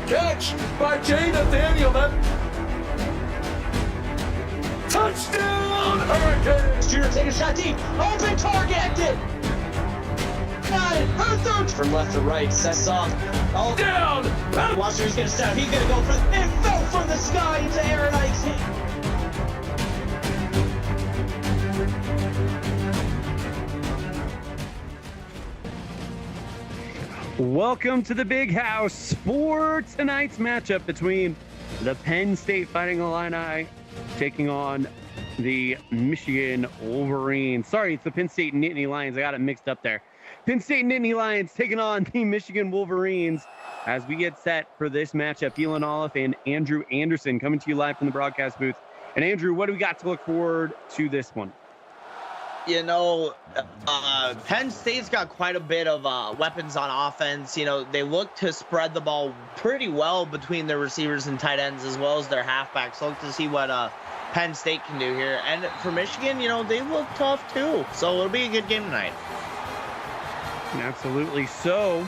catch by Jay Nathaniel. Touchdown, Hurricanes! Shooter take a shot deep. Open target. Her third from left to right. Sets off. All Down! Watch who's gonna step. He's gonna go for it. Fell from the sky into Aaron Ike's hand. Welcome to the Big House for tonight's matchup between the Penn State Fighting Illini taking on the Michigan Wolverines. Sorry, it's the Penn State Nittany Lions. I got it mixed up there. Penn State Nittany Lions taking on the Michigan Wolverines as we get set for this matchup. Elon Olive and Andrew Anderson coming to you live from the broadcast booth. And Andrew, what do we got to look forward to this one? You know, Penn State's got quite a bit of weapons on offense. You know, they look to spread the ball pretty well between their receivers and tight ends as well as their halfbacks. Look to see what Penn State can do here. And for Michigan, you know, they look tough too. So it'll be a good game tonight. Absolutely. So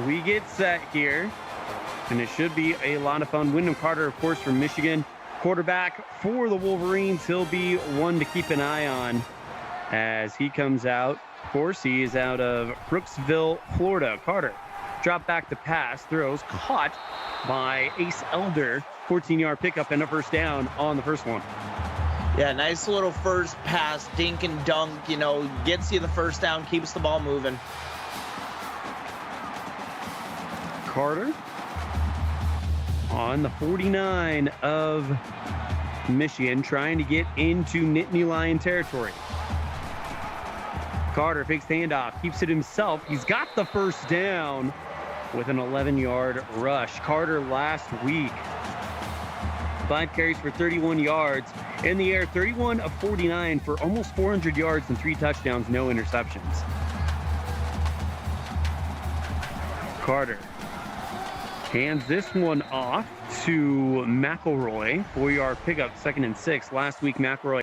we get set here, and it should be a lot of fun. Wyndham Carter, of course, from Michigan. Quarterback for the Wolverines. He'll be one to keep an eye on as he comes out. Of course, he is out of Brooksville, Florida. Carter, drop back to pass, throws, caught by Ace Elder. 14-yard pickup and a first down on the first one. Yeah, nice little first pass, dink and dunk, you know, gets you the first down, keeps the ball moving. Carter on the 49 of Michigan, trying to get into Nittany Lion territory. Carter fakes the handoff, keeps it himself. He's got the first down with an 11-yard rush. Carter last week, 5 carries for 31 yards. In the air, 31 of 49 for almost 400 yards and 3 touchdowns, no interceptions. Carter hands this one off to McElroy. 4-yard pickup, 2nd and 6. Last week, McElroy.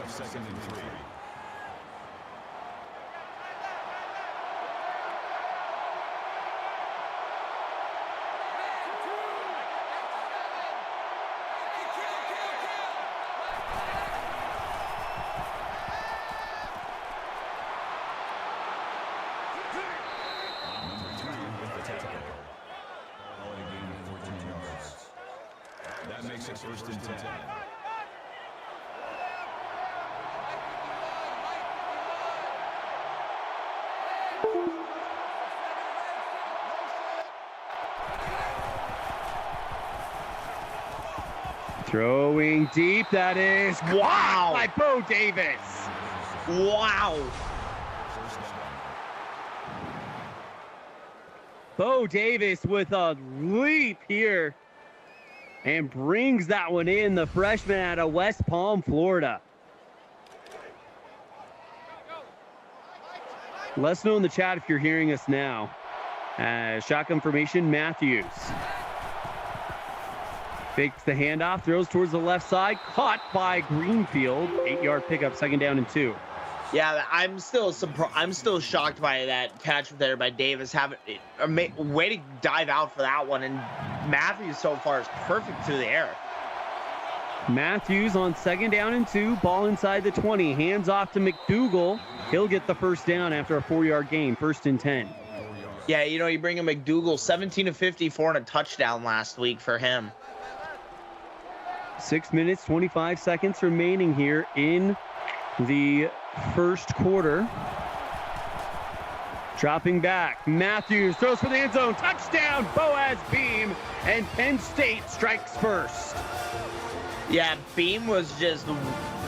Second and 3. Number 3 with the tackle. All in a gain of 14 yards. That makes it first and 10. Throwing deep, that is Wow. by Bo Davis. Wow. Bo Davis with a leap here and brings that one in, the freshman out of West Palm, Florida. Let us know in the chat if you're hearing us now. Shotgun formation, Matthews. Fakes the handoff, throws towards the left side, caught by Greenfield. 8-yard pickup, 2nd down and 2. Yeah, I'm still shocked by that catch there by Davis. Way to dive out for that one, and Matthews so far is perfect through the air. Matthews on 2nd down and 2, ball inside the 20, hands off to McDougal. He'll get the first down after a 4-yard gain, 1st and 10. Yeah, you know, you bring in McDougal, 17 of 54 and a touchdown last week for him. 6 minutes, 25 seconds remaining here in the first quarter. Dropping back, Matthews throws for the end zone, touchdown, Boaz Beam, and Penn State strikes first. Yeah, Beam was just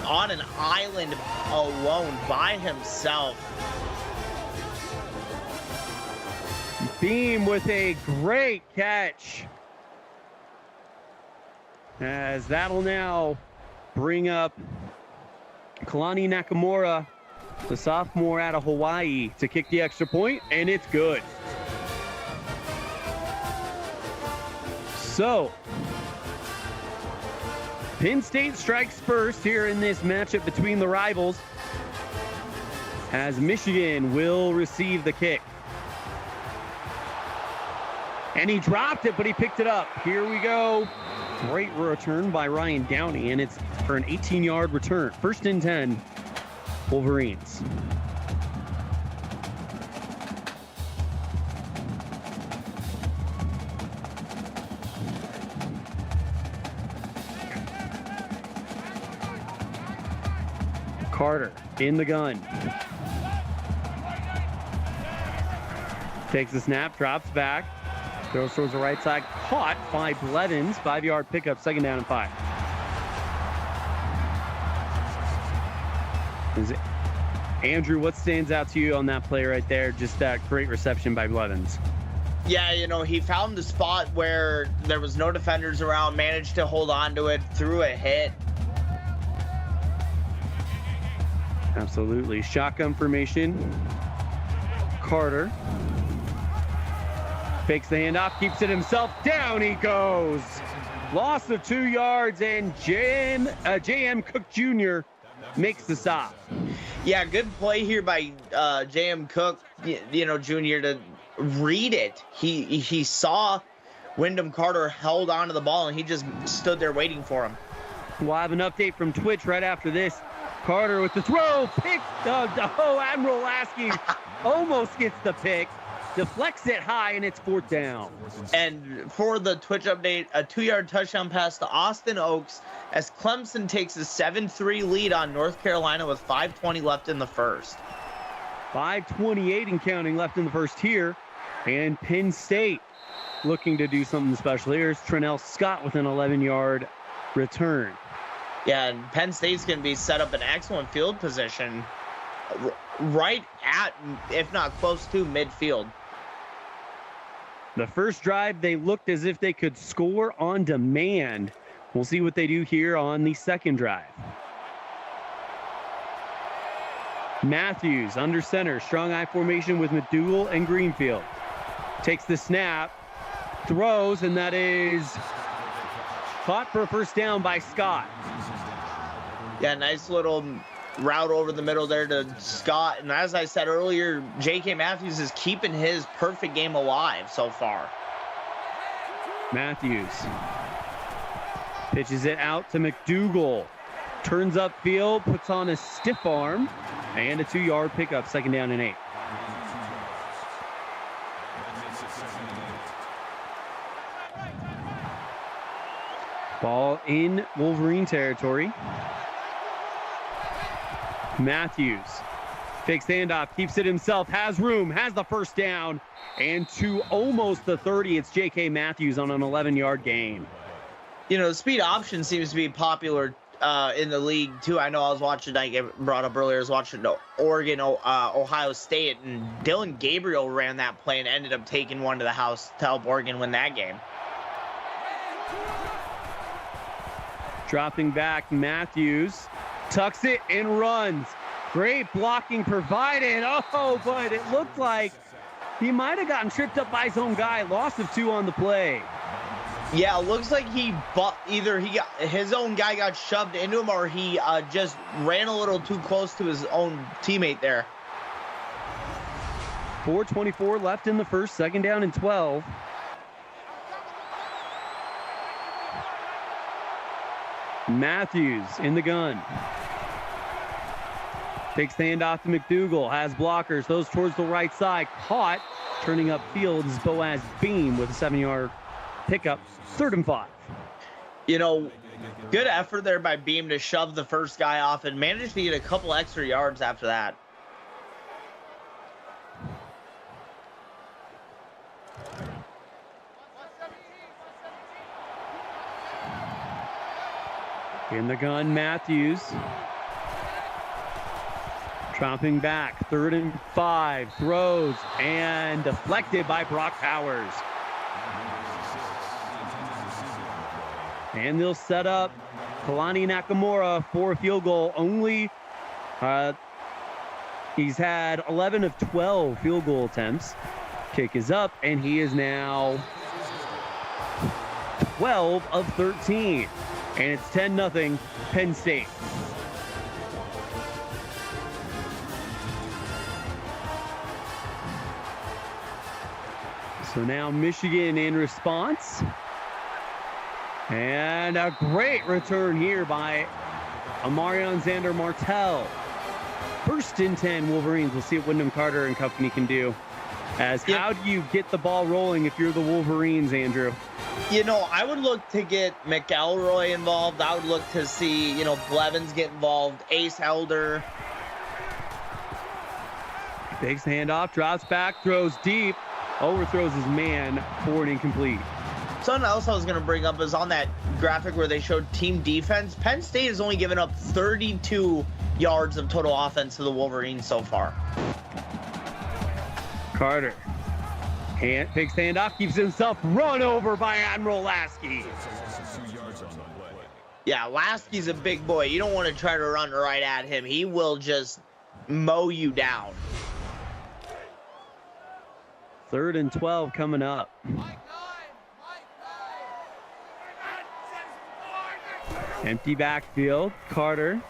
on an island alone by himself. Beam with a great catch. As that'll now bring up Kalani Nakamura, the sophomore out of Hawaii, to kick the extra point, and it's good. So, Penn State strikes first here in this matchup between the rivals, as Michigan will receive the kick. And he dropped it, but he picked it up. Here we go. Great return by Ryan Downey, and it's for an 18-yard return. 1st and 10, Wolverines. Carter in the gun. Takes the snap, drops back. Throws towards the right side, caught by Blevins. 5-yard pickup, 2nd down and 5. Andrew, what stands out to you on that play right there? Just that great reception by Blevins. Yeah, you know, he found the spot where there was no defenders around, managed to hold on to it, threw a hit. Absolutely. Shotgun formation. Carter fakes the handoff, keeps it himself. Down he goes. Loss of 2 yards, and J.M. Cook Jr. makes the stop. Yeah, good play here by J.M. Cook, you know, Jr. to read it. He saw Wyndham Carter held onto the ball, and he just stood there waiting for him. We'll have an update from Twitch right after this. Carter with the throw, picked. Admiral Lasky almost gets the pick. Deflects it high, and it's 4th down. And for the Twitch update, a 2-yard touchdown pass to Austin Oaks as Clemson takes a 7-3 lead on North Carolina with 5:20 left in the first. 5:28 and counting left in the first here. And Penn State looking to do something special. Here's Trenell Scott with an 11-yard return. Yeah, and Penn State's going to be set up in excellent field position right at, if not close to, midfield. The first drive, they looked as if they could score on demand. We'll see what they do here on the second drive. Matthews under center, strong I formation with McDougal and Greenfield. Takes the snap, throws, and that is caught for a first down by Scott. Yeah, nice little route over the middle there to Scott. And as I said earlier, J.K. Matthews is keeping his perfect game alive so far. Matthews pitches it out to McDougal. Turns upfield, puts on a stiff arm, and a 2-yard pickup, 2nd down and 8. Ball in Wolverine territory. Matthews fakes the handoff, keeps it himself, has room, has the first down, and to almost the 30, it's J.K. Matthews on an 11-yard gain. You know, the speed option seems to be popular in the league, too. I know I was watching, I brought up earlier, I was watching Oregon, Ohio State, and Dylan Gabriel ran that play and ended up taking one to the house to help Oregon win that game. Dropping back, Matthews tucks it and runs. Great blocking provided. Oh, but it looked like he might have gotten tripped up by his own guy. Loss of 2 on the play. Yeah, it looks like either his own guy got shoved into him, or he just ran a little too close to his own teammate there. 4:24 left in the first, 2nd down and 12. Matthews in the gun. Takes the handoff to McDougal. Has blockers. Those towards the right side. Caught. Turning up field is Boaz Beam with a 7-yard pickup. 3rd and 5. You know, good effort there by Beam to shove the first guy off and managed to get a couple extra yards after that. In the gun, Matthews. Dropping back, 3rd and 5. Throws and deflected by Brock Powers. And they'll set up Kalani Nakamura for a field goal. Only he's had 11 of 12 field goal attempts. Kick is up, and he is now 12 of 13. And it's 10-0 Penn State. So now Michigan in response. And a great return here by Amarion Xander Martell. 1st and 10 Wolverines. We'll see what Wyndham Carter and company can do. How do you get the ball rolling if you're the Wolverines, Andrew? You know, I would look to get McElroy involved. I would look to see, Blevins get involved. Ace Elder. Takes the handoff, drops back, throws deep, overthrows his man for an incomplete. Something else I was going to bring up is on that graphic where they showed team defense. Penn State has only given up 32 yards of total offense to the Wolverines so far. Carter takes the handoff, keeps himself run over by Admiral Lasky. Yeah, Lasky's a big boy. You don't want to try to run right at him. He will just mow you down. 3rd and 12 coming up. Empty backfield. Carter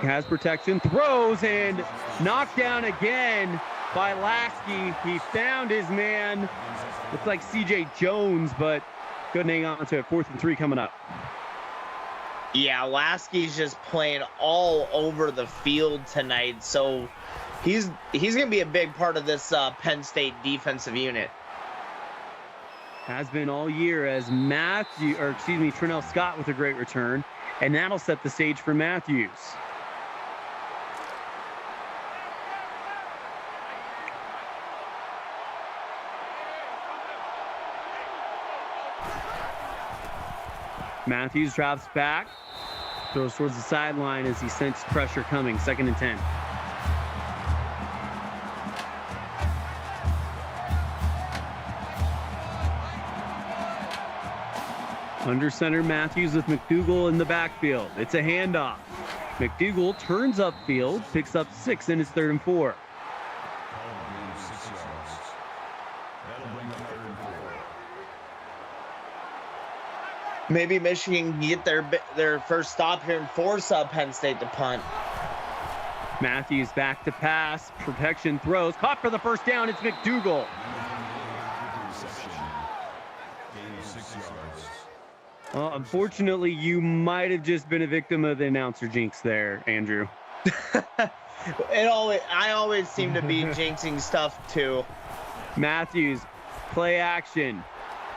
has protection, throws, and knocked down again by Lasky. He found his man. Looks like CJ Jones, but couldn't hang on to it. 4th and 3 coming up. Yeah, Lasky's just playing all over the field tonight, so he's going to be a big part of this Penn State defensive unit. Has been all year as Trinell Scott with a great return, and that'll set the stage for Matthews. Matthews drops back, throws towards the sideline as he sensed pressure coming. 2nd and 10. Under center, Matthews with McDougal in the backfield. It's a handoff. McDougal turns upfield, picks up 6, and it's 3rd and 4. Maybe Michigan can get their first stop here and force Penn State to punt. Matthews back to pass. Protection throws. Caught for the 1st down. It's McDougal. Well, unfortunately, you might have just been a victim of the announcer jinx there, Andrew. I always seem to be jinxing stuff, too. Matthews, play action.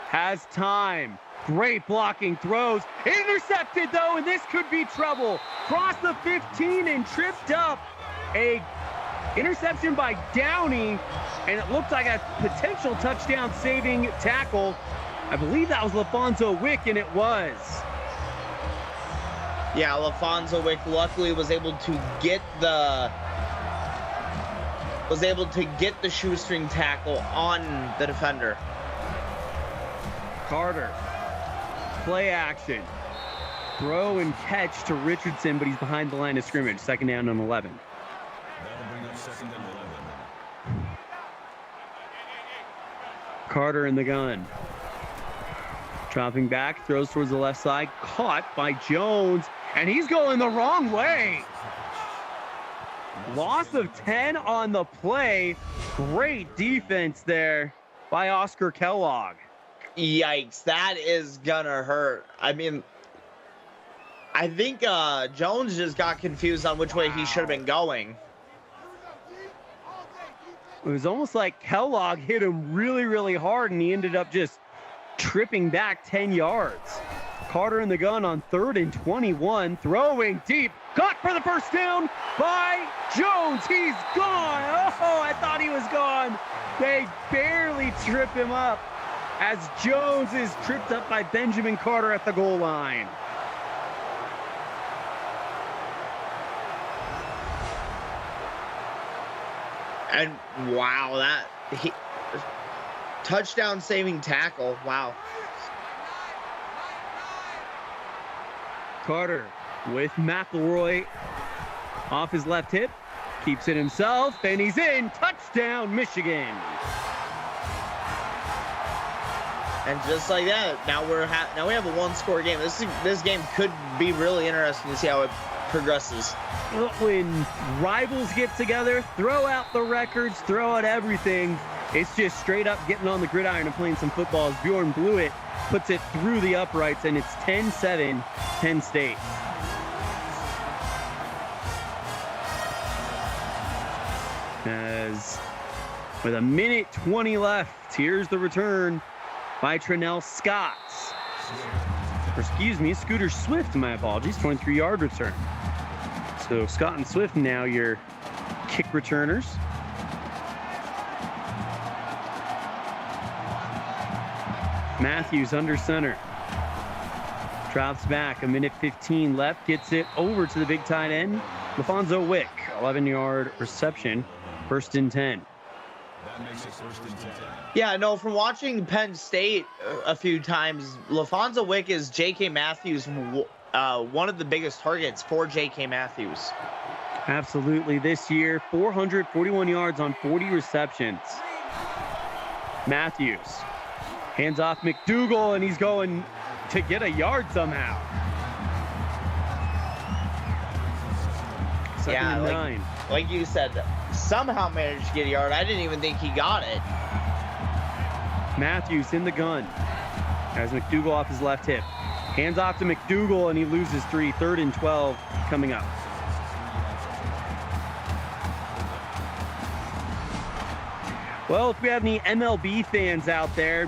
Has time. Great blocking throws. Intercepted, though, and this could be trouble. Cross the 15 and tripped up. A interception by Downey, and it looked like a potential touchdown-saving tackle. I believe that was LaFonso Wick, and it was. Yeah, LaFonso Wick luckily was able to get the shoestring tackle on the defender. Carter, play action. Throw and catch to Richardson, but he's behind the line of scrimmage. 2nd down and 11. That'll bring up 2nd and 11. Carter in the gun. Dropping back, throws towards the left side, caught by Jones, and he's going the wrong way. Loss of 10 on the play. Great defense there by Oscar Kellogg. Yikes, that is gonna hurt. I mean, I think Jones just got confused on which way he should have been going. It was almost like Kellogg hit him really, really hard, and he ended up just tripping back 10 yards. Carter in the gun on 3rd and 21, throwing deep, caught for the first down by Jones. He's gone. Oh, I thought he was gone. They barely trip him up as Jones is tripped up by Benjamin Carter at the goal line. And wow, touchdown saving tackle. Wow. Carter with McElroy off his left hip, keeps it himself, and he's in. Touchdown, Michigan. And just like that, now we have a one-score game. This game could be really interesting to see how it progresses. When rivals get together, throw out the records, throw out everything. It's just straight up getting on the gridiron and playing some football. As Bjorn Blewett puts it through the uprights, and it's 10-7, Penn State. As with 1:20 left, here's the return by Trenell Scott. Or excuse me, Scooter Swift, my apologies, 23-yard return. So Scott and Swift now your kick returners. Matthews under center. Drops back, 1:15 left, gets it over to the big tight end, LaFonso Wick, 11-yard reception, 1st and 10. That makes it 1st and 10. Yeah, no, from watching Penn State a few times, LaFonso Wick is J.K. Matthews, one of the biggest targets for J.K. Matthews. Absolutely. This year, 441 yards on 40 receptions. Matthews hands off McDougal, and he's going to get a yard somehow. Second and 9. Like you said, somehow managed to get a yard. I didn't even think he got it. Matthews in the gun. Has McDougal off his left hip. Hands off to McDougal, and he loses 3. 3rd and 12 coming up. Well, if we have any MLB fans out there,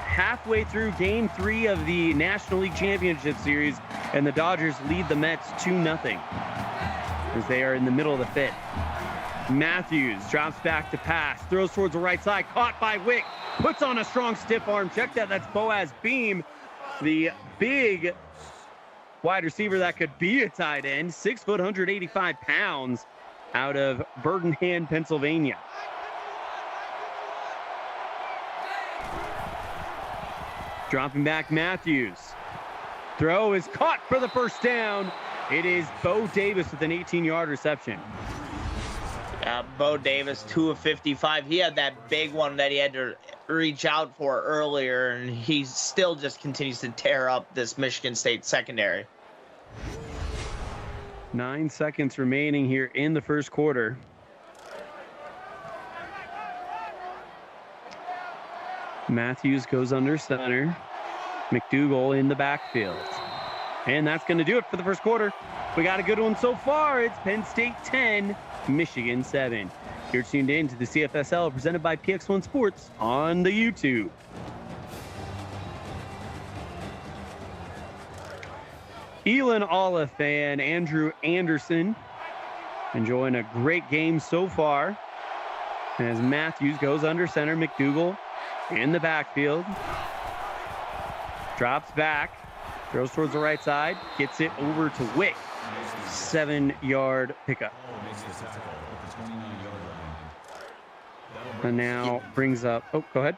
halfway through Game 3 of the National League Championship Series, and the Dodgers lead the Mets 2-0 as they are in the middle of the 5th. Matthews drops back to pass, throws towards the right side, caught by Wick, puts on a strong stiff arm. Check that, that's Boaz Beam, the big wide receiver that could be a tight end, 6 foot, 185 pounds, out of Bergenham, Pennsylvania. Dropping back Matthews. Throw is caught for the first down. It is Bo Davis with an 18-yard reception. Bo Davis, 2 of 55. He had that big one that he had to reach out for earlier, and he still just continues to tear up this Michigan State secondary. 9 seconds remaining here in the first quarter. Matthews goes under center. McDougal in the backfield. And that's going to do it for the first quarter. We got a good one so far. It's Penn State 10, Michigan 7. You're tuned in to the CFSL presented by PX1 Sports on the YouTube. Elon Oliphant, Andrew Anderson enjoying a great game so far. As Matthews goes under center, McDougal in the backfield. Drops back, throws towards the right side, gets it over to Wick. 7-yard pickup. And now brings up, oh, go ahead.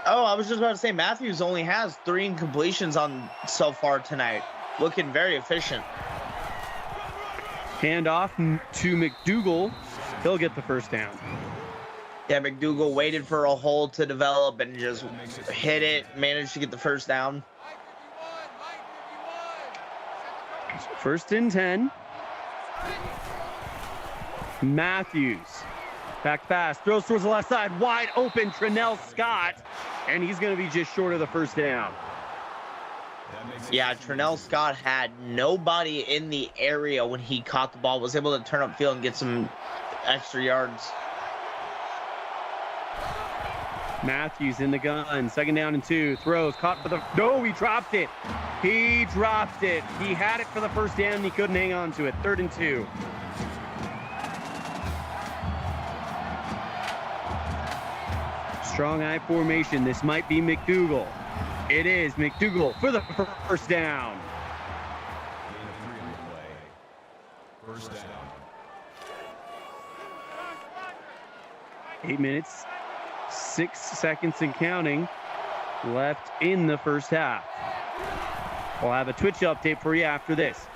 Oh, I was just about to say, Matthews only has 3 incompletions on so far tonight. Looking very efficient. Hand off to McDougal. He'll get the first down. Yeah, McDougal waited for a hole to develop and just hit it, managed to get the first down. First and 10. Matthews. Back pass. Throws towards the left side. Wide open. Trinell Scott. And he's going to be just short of the first down. Yeah, Trinell Scott had nobody in the area when he caught the ball. Was able to turn upfield and get some extra yards. Matthews in the gun. 2nd down and 2. Throws. Caught for the... No, he dropped it. He dropped it. He had it for the first down, and he couldn't hang on to it. 3rd and 2. Strong eye formation. This might be McDougal. It is McDougal for the first down. First down. 8 minutes, 6 seconds and counting left in the first half. We'll have a Twitch update for you after this.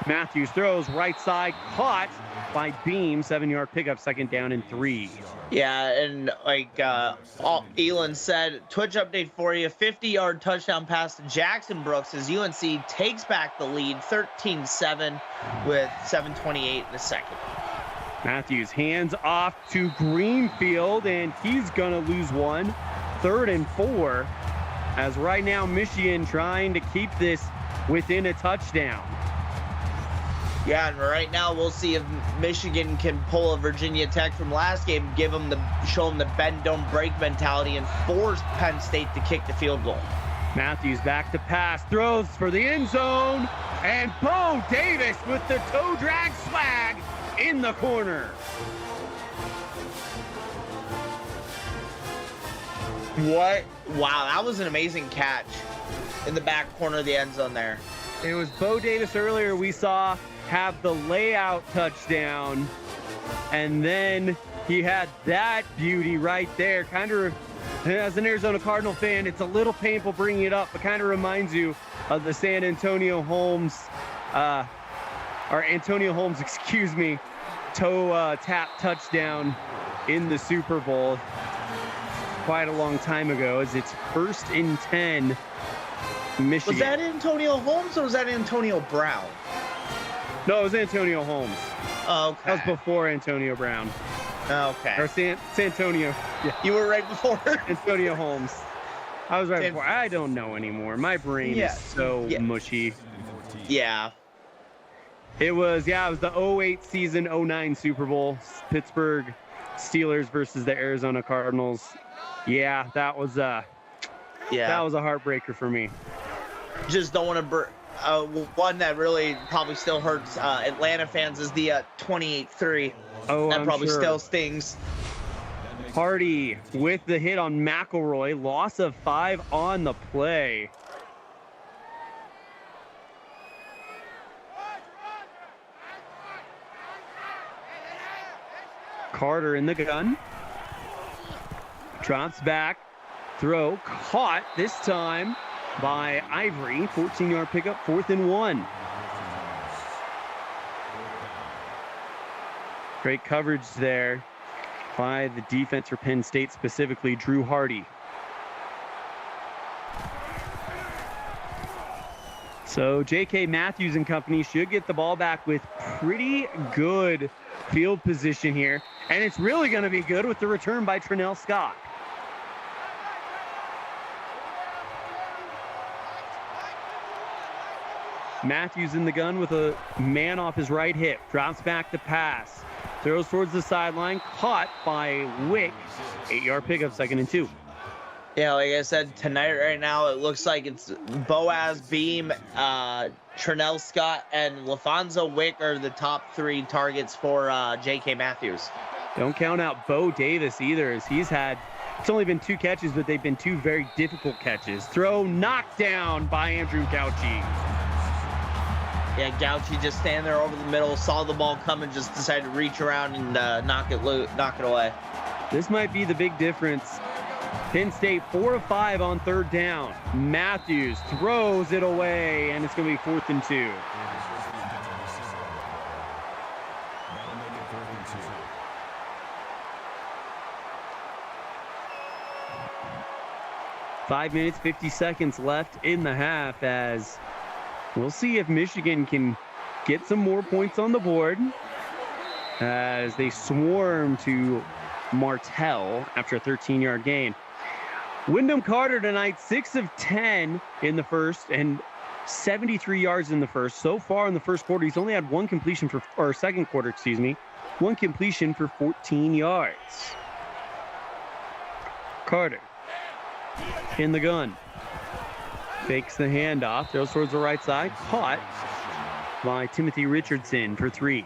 Matthews throws right side, caught by Beam. 7-yard pickup, 2nd down and 3. Yeah, and like Elon said, Twitch update for you. 50-yard touchdown pass to Jackson Brooks as UNC takes back the lead 13-7 with 7:28 in the second. Matthews hands off to Greenfield, and he's going to lose one. 3rd and 4, as right now Michigan trying to keep this within a touchdown. Yeah, and right now we'll see if Michigan can pull a Virginia Tech from last game, show them the bend, don't break mentality, and force Penn State to kick the field goal. Matthews back to pass, throws for the end zone, and Bo Davis with the toe drag swag in the corner. What? Wow, that was an amazing catch in the back corner of the end zone there. It was Bo Davis earlier we saw have the layout touchdown, and then he had that beauty right there. Kind of, as an Arizona Cardinal fan, it's a little painful bringing it up, but kind of reminds you of the Antonio Holmes, excuse me, toe tap touchdown in the Super Bowl quite a long time ago, as it's 1st and 10, Michigan. Was that Antonio Holmes or was that Antonio Brown? No, it was Antonio Holmes. Oh, okay. That was before Antonio Brown. Okay. Or Santonio. Yeah. You were right before. Antonio Holmes. I was right before. I don't know anymore. My brain is so mushy. Yeah. It was the 08 season, 09 Super Bowl. Pittsburgh Steelers versus the Arizona Cardinals. Yeah, that was that was a heartbreaker for me. Just don't want to one that really probably still hurts Atlanta fans is the 28-3. Oh, that I'm probably sure. still stings. Hardy with the hit on McElroy. Loss of 5 on the play. Carter in the gun. Drops back. Throw caught this time by Ivory. 14-yard pickup, 4th and 1. Great coverage there by the defense for Penn State, specifically Drew Hardy. So J.K. Matthews and company should get the ball back with pretty good field position here. And it's really going to be good with the return by Trinell Scott. Matthews in the gun with a man off his right hip. Drops back to pass. Throws towards the sideline. Caught by Wick. 8-yard pickup, 2nd and 2. Yeah, like I said, tonight right now, it looks like it's Boaz Beam, Trinell Scott, and LaFonso Wick are the top 3 targets for J.K. Matthews. Don't count out Bo Davis either, as it's only been 2 catches, but they've been 2 very difficult catches. Throw knocked down by Andrew Gauchi. Yeah, Gauchi just standing there over the middle, saw the ball coming, just decided to reach around and knock it away. This might be the big difference. Penn State 4 of 5 on 3rd down. Matthews throws it away, and it's going to be 4th and 2. 5 minutes, 50 seconds left in the half as We'll see if Michigan can get some more points on the board as they swarm to Martell after a 13-yard gain. Wyndham Carter tonight, 6 of 10 in the first and 73 yards in the first. So far in the first quarter, he's only had one completion or second quarter, excuse me, one completion for 14 yards. Carter in the gun. Fakes the handoff, throws towards the right side, caught by Timothy Richardson for 3.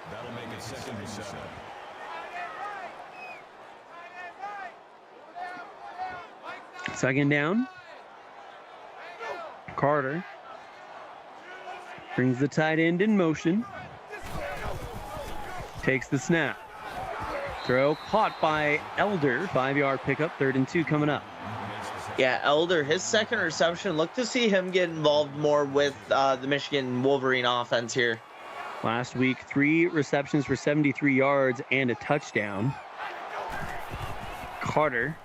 That'll make it 2nd and 7. Second down. Carter brings the tight end in motion. Takes the snap. Throw caught by Elder. 5-yard pickup, 3rd and 2 coming up. Yeah, Elder, his second reception. Look to see him get involved more with the Michigan Wolverine offense here. Last week, 3 receptions for 73 yards and a touchdown. Carter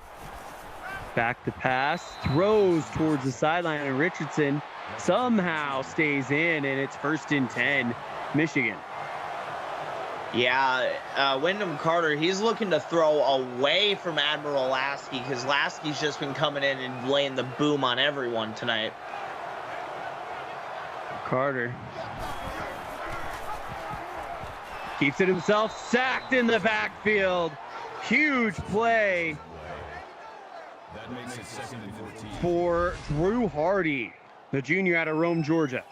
back to pass, throws towards the sideline, and Richardson somehow stays in, and it's 1st and 10, Michigan. Yeah, Wyndham Carter, he's looking to throw away from Admiral Lasky because Lasky's just been coming in and laying the boom on everyone tonight. Carter keeps it himself, sacked in the backfield. Huge play That makes it 2nd and 14. for Drew Hardy, the junior out of Rome, Georgia.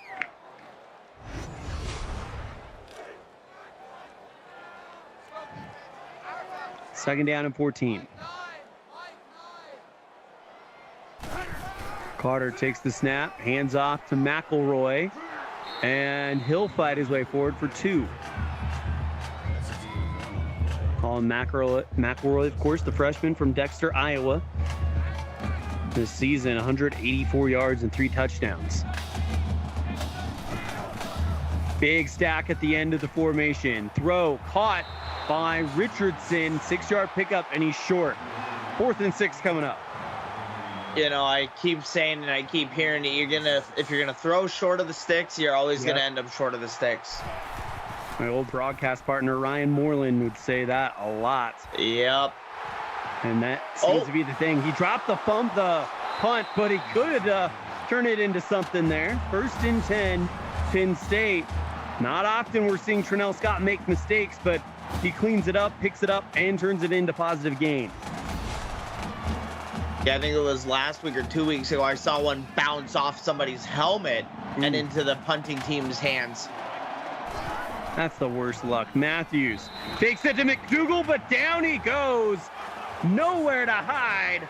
Second down and 14. Carter takes the snap, hands off to McElroy, and he'll fight his way forward for 2. Colin McElroy, of course, the freshman from Dexter, Iowa. This season, 184 yards and 3 touchdowns. Big stack at the end of the formation. Throw caught by Richardson. 6-yard pickup, and he's short. 4th and 6 coming up. You know, I keep saying and I keep hearing that if you're gonna throw short of the sticks, you're always gonna end up short of the sticks. My old broadcast partner Ryan Moreland would say that a lot. Yep. And that seems to be the thing. He dropped the punt, but he could turn it into something there. 1st and 10, Penn State. Not often we're seeing Trinell Scott make mistakes, but he cleans it up, picks it up, and turns it into positive gain. Yeah, I think it was last week or 2 weeks ago, I saw one bounce off somebody's helmet and into the punting team's hands. That's the worst luck. Matthews takes it to McDougal, but down he goes. Nowhere to hide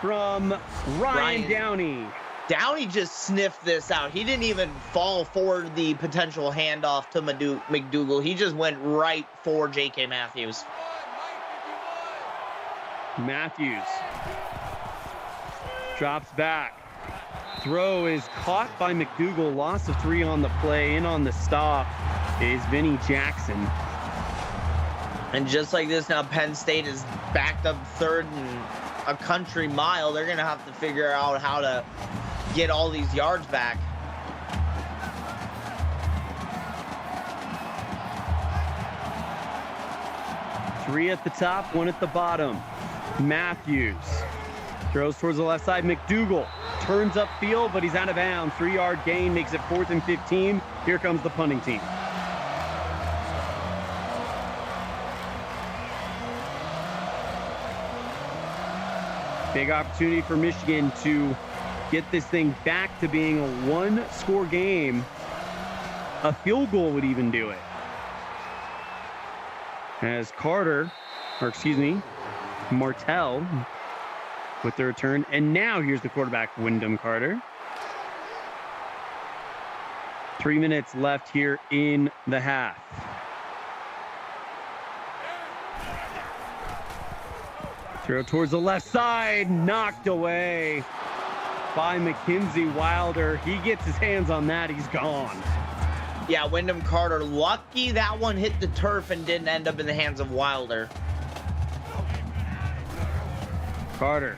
from Ryan Downey. Downey just sniffed this out. He didn't even fall for the potential handoff to McDougal. He just went right for J.K. Matthews. Matthews drops back. Throw is caught by McDougal. Loss of 3 on the play. In on the stop is Vinny Jackson. And just like this, now Penn State is backed up 3rd and a country mile. They're going to have to figure out how to get all these yards back. Three at the top, 1 at the bottom. Matthews throws towards the left side. McDougal turns upfield, but he's out of bounds. 3-yard gain makes it 4th and 15. Here comes the punting team. Big opportunity for Michigan to get this thing back to being a 1-score game. A field goal would even do it. As Martell with the return. And now here's the quarterback, Wyndham Carter. 3 minutes left here in the half. Throw towards the left side, knocked away by Mackenzie Wilder. He gets his hands on that, he's gone. Yeah, Wyndham Carter, lucky that one hit the turf and didn't end up in the hands of Wilder. Carter,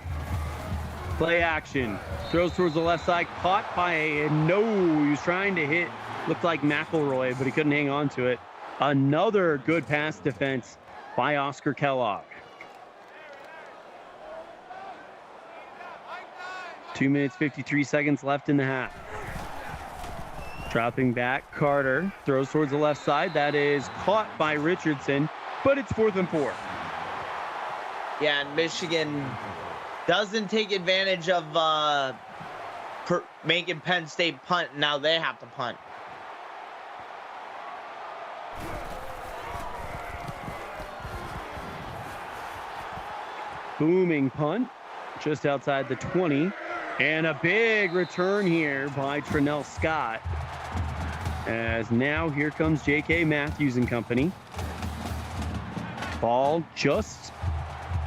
play action, Throws towards the left side, caught by he was trying to hit, looked like McElroy, but he couldn't hang on to it. Another good pass defense by Oscar Kellogg. 2 minutes, 53 seconds left in the half. Dropping back, Carter throws towards the left side. That is caught by Richardson, but it's 4th and 4. Yeah, and Michigan doesn't take advantage of making Penn State punt. Now they have to punt. Booming punt just outside the 20. And a big return here by Trinell Scott. As now here comes J.K. Matthews and company. Ball just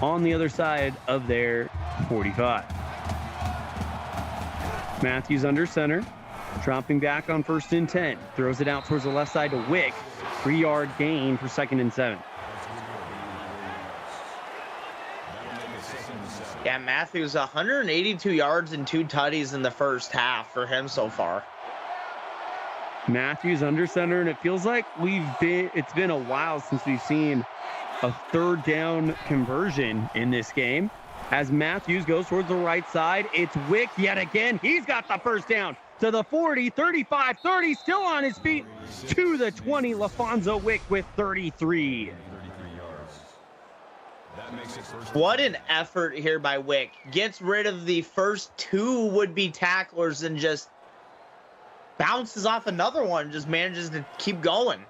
on the other side of their 45. Matthews under center. Dropping back on 1st and 10. Throws it out towards the left side to Wick. 3-yard gain for 2nd and 7. Yeah, Matthews, 182 yards and 2 tutties in the first half for him so far. Matthews under center, and it feels like it's been a while since we've seen a 3rd down conversion in this game. As Matthews goes towards the right side, it's Wick yet again. He's got the 1st down to the 40, 35, 30, still on his feet to the 20. LaFonso Wick with 33. What an effort here by Wick. Gets rid of the first 2 would-be tacklers and just bounces off another one. Just manages to keep going.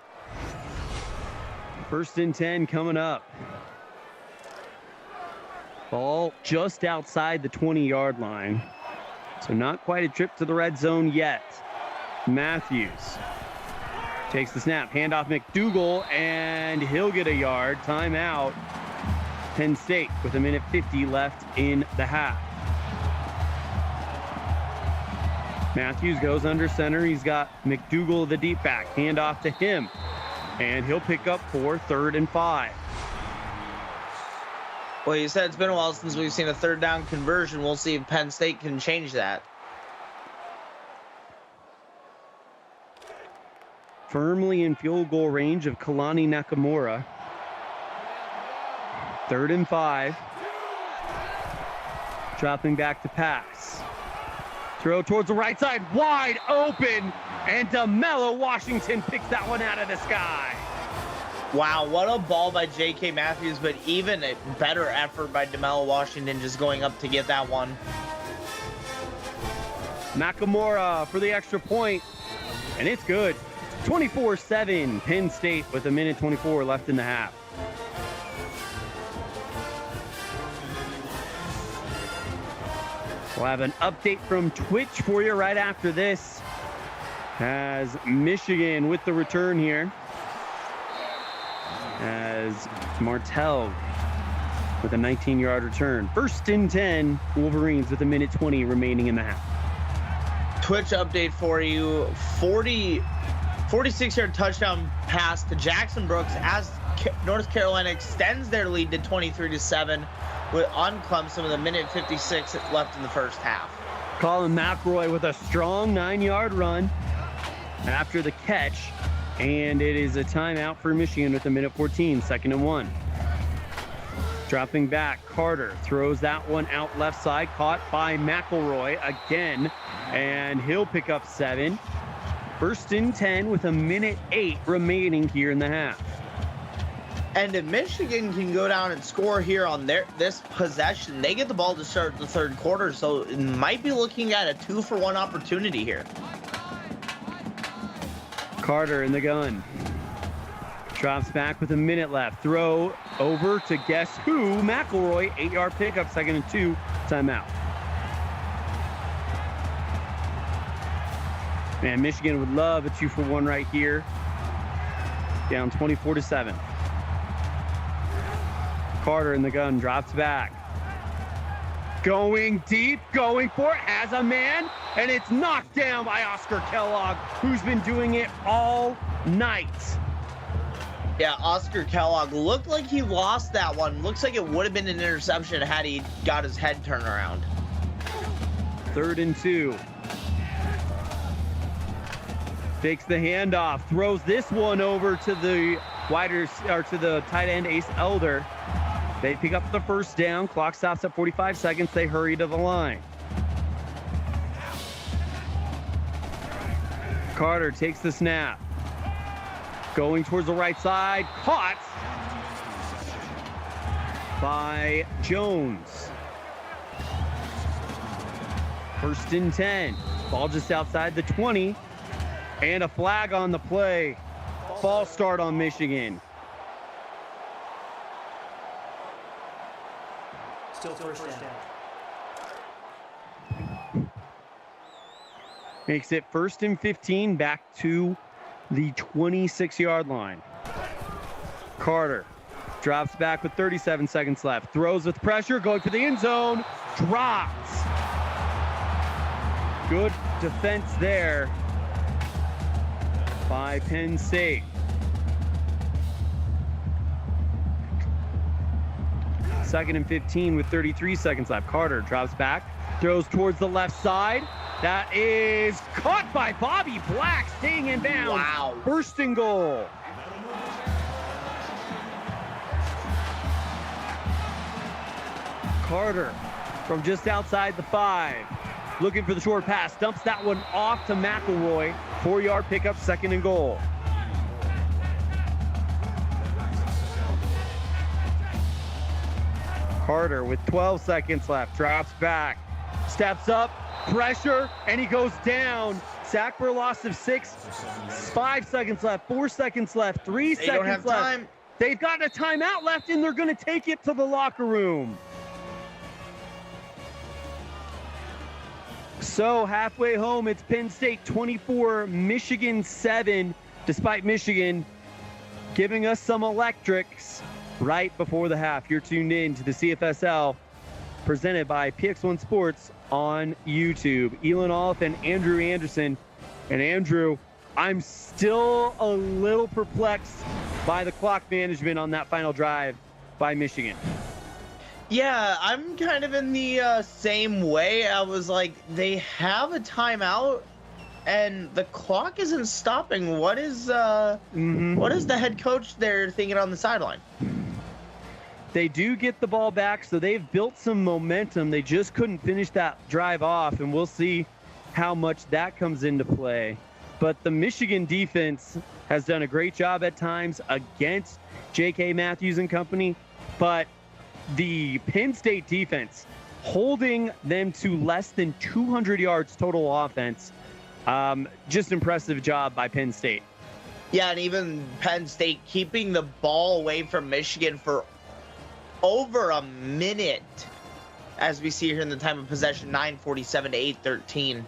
1st and 10 coming up. Ball just outside the 20-yard line. So not quite a trip to the red zone yet. Matthews takes the snap. Handoff McDougal, and he'll get a yard. Timeout. Penn State with 1:50 left in the half. Matthews goes under center. He's got McDougal, the deep back. Handoff to him. And he'll pick up for 3rd and 5. Well, you said it's been a while since we've seen a 3rd down conversion. We'll see if Penn State can change that. Firmly in field goal range of Kalani Nakamura. 3rd and 5. Dropping back to pass. Throw towards the right side, wide open, and DeMello Washington picks that one out of the sky. Wow, what a ball by J.K. Matthews, but even a better effort by DeMello Washington just going up to get that one. Nakamura for the extra point, and it's good. 24-7, Penn State with 1:24 left in the half. We'll have an update from Twitch for you right after this, as Michigan with the return here. As Martell with a 19-yard return. 1st and 10, Wolverines with 1:20 remaining in the half. Twitch update for you. 46-yard touchdown pass to Jackson Brooks as North Carolina extends their lead to 23-7 on Clemson with 1:56 left in the first half. Colin McElroy with a strong 9-yard run after the catch. And it is a timeout for Michigan with 1:14, 2nd and 1. Dropping back, Carter throws that one out left side, caught by McElroy again, and he'll pick up 7. 1st and 10 with 1:08 remaining here in the half. And if Michigan can go down and score here on this possession, they get the ball to start the 3rd quarter, so it might be looking at a 2-for-1 opportunity here. Carter in the gun. Drops back with 1 minute left. Throw over to guess who? McElroy. 8-yard pickup, 2nd and 2. Timeout. Man, Michigan would love a 2-for-1 right here. Down 24-7. Carter in the gun. Drops back. Going deep, going for it, has a man, and it's knocked down by Oscar Kellogg, who's been doing it all night. Yeah, Oscar Kellogg looked like he lost that one. Looks like it would have been an interception had he got his head turned around. 3rd and 2. Fakes the handoff, throws this one over to the to the tight end Ace Elder. They pick up the first down. Clock stops at 45 seconds. They hurry to the line. Carter takes the snap. Going towards the right side. Caught by Jones. 1st and 10. Ball just outside the 20. And a flag on the play. False start on Michigan. Still first down. Makes it 1st and 15 back to the 26-yard line. Carter drops back with 37 seconds left. Throws with pressure, going for the end zone. Drops. Good defense there by Penn State. 2nd and 15 with 33 seconds left. Carter drops back, throws towards the left side. That is caught by Bobby Black, staying in bounds. Wow. 1st and goal. Carter from just outside the 5. Looking for the short pass. Dumps that one off to McElroy. 4-yard pickup, 2nd and goal. Carter with 12 seconds left. Drops back. Steps up. Pressure. And he goes down. Sack for a loss of 6. 5 seconds left. 4 seconds left. 3 They seconds don't have left. time. They've got a timeout left, and they're going to take it to the locker room. So halfway home, it's Penn State 24, Michigan 7, despite Michigan giving us some electrics right before the half. You're tuned in to the CFSL, presented by PX1 Sports on YouTube. Elon Olive and Andrew Anderson. And Andrew, I'm still a little perplexed by the clock management on that final drive by Michigan. Yeah, I'm kind of in the same way. I was like, they have a timeout, and the clock isn't stopping. What is what is the head coach there thinking on the sideline? They do get the ball back, so they've built some momentum. They just couldn't finish that drive off, and we'll see how much that comes into play. But the Michigan defense has done a great job at times against J.K. Matthews and company, but the Penn State defense holding them to less than 200 yards total offense. Just impressive job by Penn State. Yeah, and even Penn State keeping the ball away from Michigan for over a minute, as we see here in the time of possession, 9:47 to 8:13.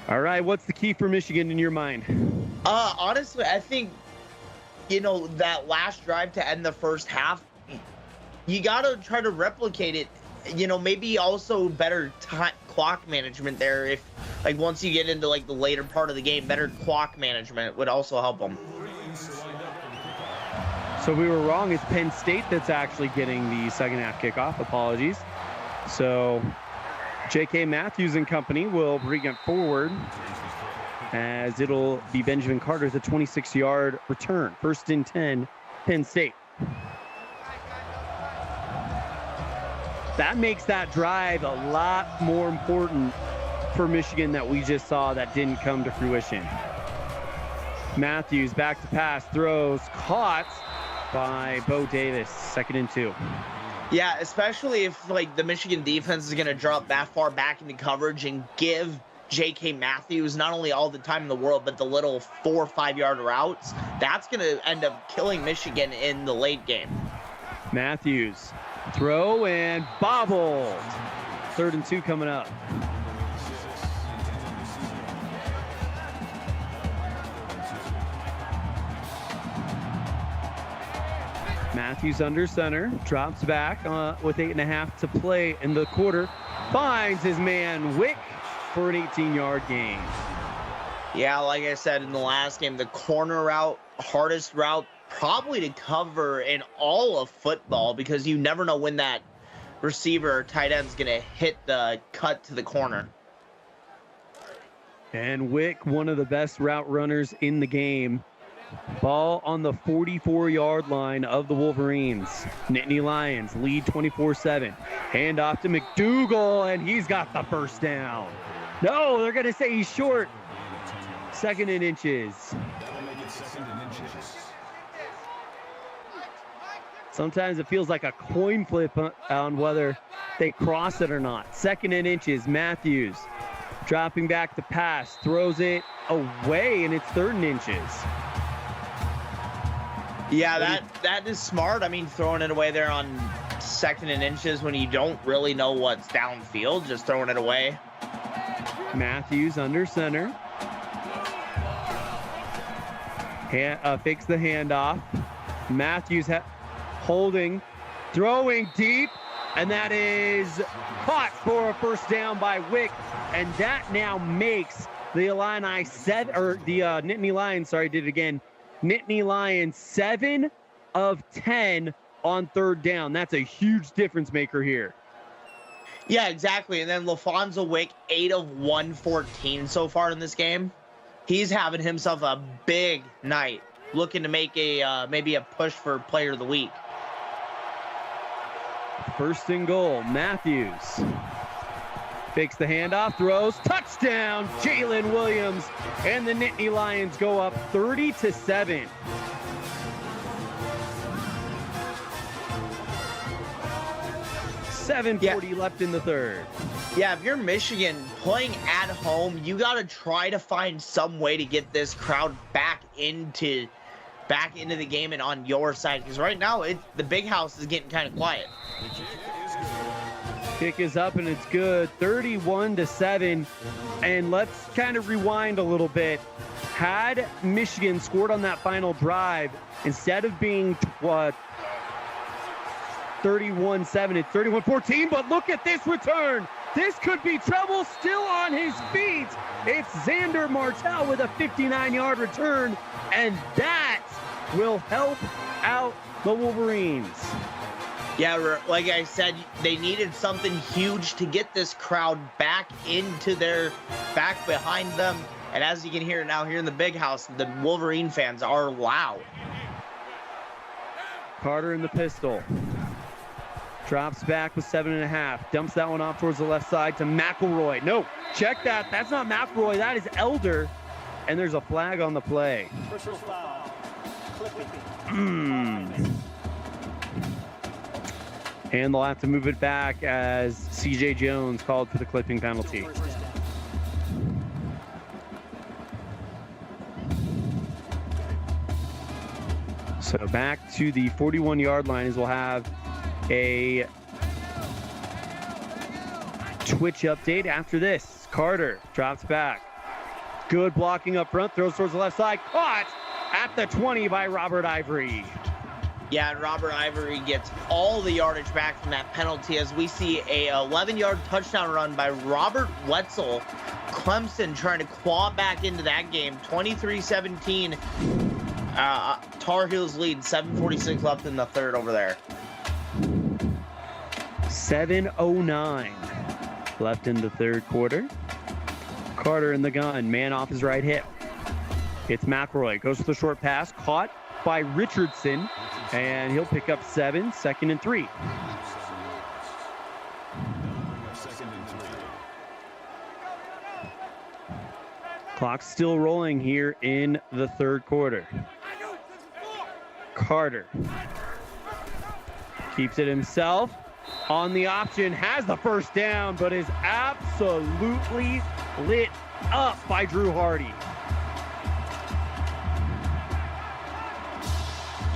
All right, what's the key for Michigan in your mind? Honestly, I think, that last drive to end the first half, you got to try to replicate it. Maybe also better clock management there. If, once you get into, the later part of the game, better clock management would also help them. So we were wrong. It's Penn State that's actually getting the second half kickoff. Apologies. So J.K. Matthews and company will bring it forward, as it'll be Benjamin Carter's a 26-yard return. 1st and 10, Penn State. That makes that drive a lot more important for Michigan that we just saw that didn't come to fruition. Matthews back to pass, throws, caught by Bo Davis, 2nd and 2. Yeah, especially if the Michigan defense is going to drop that far back into coverage and give J.K. Matthews not only all the time in the world, but the little 4 or 5 yard routes. That's going to end up killing Michigan in the late game. Matthews, throw and bobbled. 3rd and 2 coming up. Matthews under center, drops back with 8.5 to play in the quarter. Finds his man Wick for an 18-yard gain. Yeah, like I said in the last game, the corner route, hardest route probably to cover in all of football, because you never know when that receiver or tight end's going to hit the cut to the corner. And Wick, one of the best route runners in the game. Ball on the 44-yard line of the Wolverines. Nittany Lions lead 24-7. Hand off to McDougal, and he's got the first down. No, they're going to say he's short. 2nd and inches. That'll make it 2nd and inches. Sometimes it feels like a coin flip on whether they cross it or not. 2nd and inches, Matthews. Dropping back to pass, throws it away, and it's 3rd and inches. Yeah, that is smart. I mean, throwing it away there on 2nd and inches when you don't really know what's downfield, just throwing it away. Matthews under center. Fakes the handoff. Matthews holding, throwing deep, and that is caught for a first down by Wick, and that now makes the Illini Nittany Lions, did it again. Nittany Lions 7 of 10 on 3rd down. That's a huge difference maker here. Yeah, exactly. And then LaFonso Wick, 8 of 114 so far in this game. He's having himself a big night, looking to make maybe a push for Player of the Week. 1st and goal, Matthews. Fakes the handoff, throws, touchdown, Jalen Williams, and the Nittany Lions go up 30-7. .40 left in the 3rd. Yeah, if you're Michigan playing at home, you got to try to find some way to get this crowd back into the game and on your side, because right now the big house is getting kind of quiet. Kick is up and it's good. 31-7. And let's kind of rewind a little bit. Had Michigan scored on that final drive, instead of being 31-7, it's 31-14. But look at this return. This could be trouble. Still on his feet. It's Xander Martell with a 59-yard return. And that will help out the Wolverines. Yeah, like I said, they needed something huge to get this crowd back behind them. And as you can hear now here in the big house, the Wolverine fans are loud. Carter in the pistol. Drops back with 7.5. Dumps that one off towards the left side to McElroy. No, check that. That's not McElroy. That is Elder. And there's a flag on the play. And they'll have to move it back as C.J. Jones called for the clipping penalty. So back to the 41-yard line as we'll have a Twitch update after this. Carter drops back. Good blocking up front, throws towards the left side. Caught at the 20 by Robert Ivory. Yeah, and Robert Ivory gets all the yardage back from that penalty as we see a 11-yard touchdown run by Robert Wetzel. Clemson trying to claw back into that game. 23-17. Tar Heels lead. 7:46 left in the 3rd over there. 7:09 left in the 3rd quarter. Carter in the gun. Man off his right hip. It's McElroy. Goes for the short pass. Caught by Richardson. And he'll pick up 7, 2nd and 3. Clock's still rolling here in the 3rd quarter. Carter keeps it himself on the option, has the first down, but is absolutely lit up by Drew Hardy.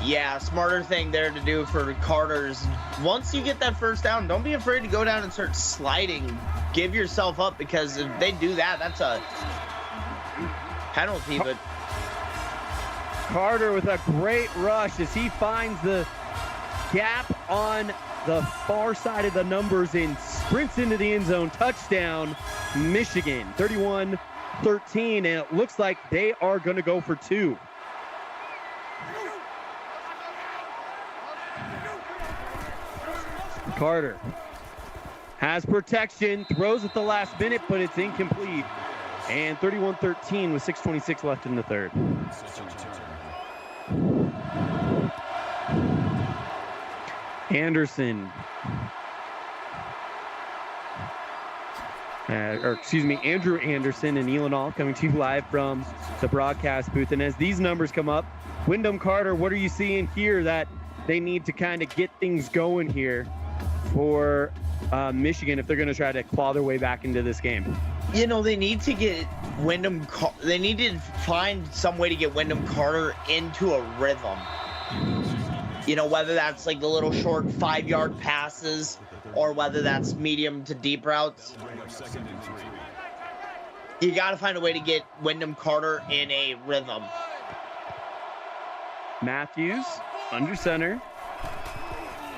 Yeah, smarter thing there to do for Carter's. Once you get that first down, don't be afraid to go down and start sliding. Give yourself up, because if they do that, that's a penalty. But Carter with a great rush as he finds the gap on the far side of the numbers and sprints into the end zone. Touchdown, Michigan, 31-13, and it looks like they are going to go for 2. Carter has protection, throws at the last minute, but it's incomplete. And 31-13 with 6:26 left in the third. Anderson. Andrew Anderson and Elenol coming to you live from the broadcast booth. And as these numbers come up, Wyndham Carter, what are you seeing here that they need to kind of get things going here for Michigan if they're going to try to claw their way back into this game? You know, they need to get they need to find some way to get Wyndham Carter into a rhythm. You know, whether that's like the little short 5-yard passes or whether that's medium to deep routes. You got to find a way to get Wyndham Carter in a rhythm. Matthews under center.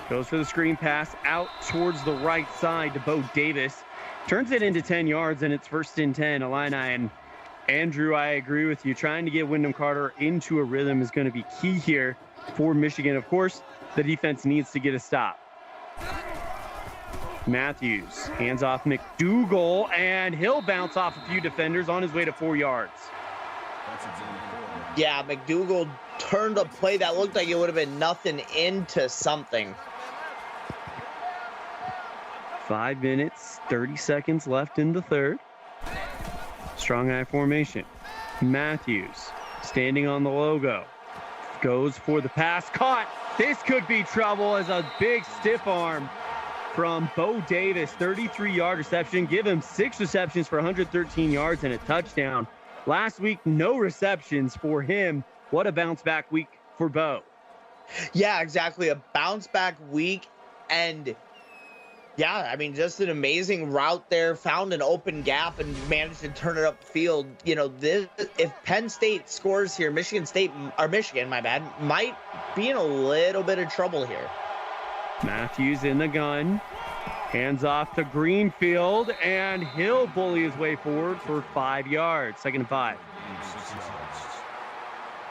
Goes for the screen pass out towards the right side to Bo Davis. Turns it into 10 yards, and it's 1st and 10, Illini. And Andrew, I agree with you. Trying to get Wyndham Carter into a rhythm is going to be key here for Michigan. Of course, the defense needs to get a stop. Matthews hands off McDougal, and he'll bounce off a few defenders on his way to 4 yards. Yeah, McDougal turned a play that looked like it would have been nothing into something. 5 minutes, 30 seconds left in the third. Strong eye formation. Matthews standing on the logo. Goes for the pass. Caught. This could be trouble as a big stiff arm from Bo Davis. 33-yard reception. Give him 6 receptions for 113 yards and a touchdown. Last week, no receptions for him. What a bounce back week for Bo. Yeah, exactly. A bounce back week. And yeah, I mean, just an amazing route there. Found an open gap and managed to turn it upfield. You know, if Penn State scores here, Michigan, might be in a little bit of trouble here. Matthews in the gun. Hands off to Greenfield, and he'll bully his way forward for 5 yards. 2nd and 5.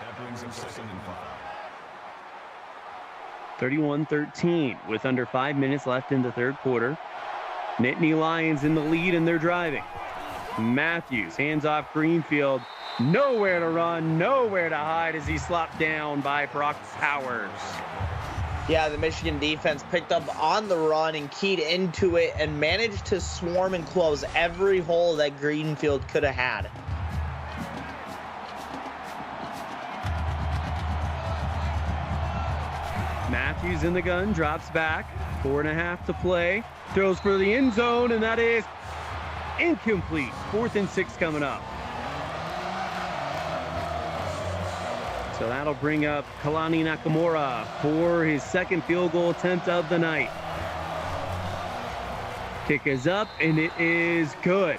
That brings him 2nd and 5. 31-13 with under 5 minutes left in the third quarter. Nittany Lions in the lead, and they're driving. Matthews hands off Greenfield. Nowhere to run, nowhere to hide as he slapped down by Brock Powers. Yeah, the Michigan defense picked up on the run and keyed into it and managed to swarm and close every hole that Greenfield could have had. Matthews in the gun, drops back. 4.5 to play. Throws for the end zone, and that is incomplete. 4th and 6 coming up. So that'll bring up Kalani Nakamura for his 2nd field goal attempt of the night. Kick is up, and it is good.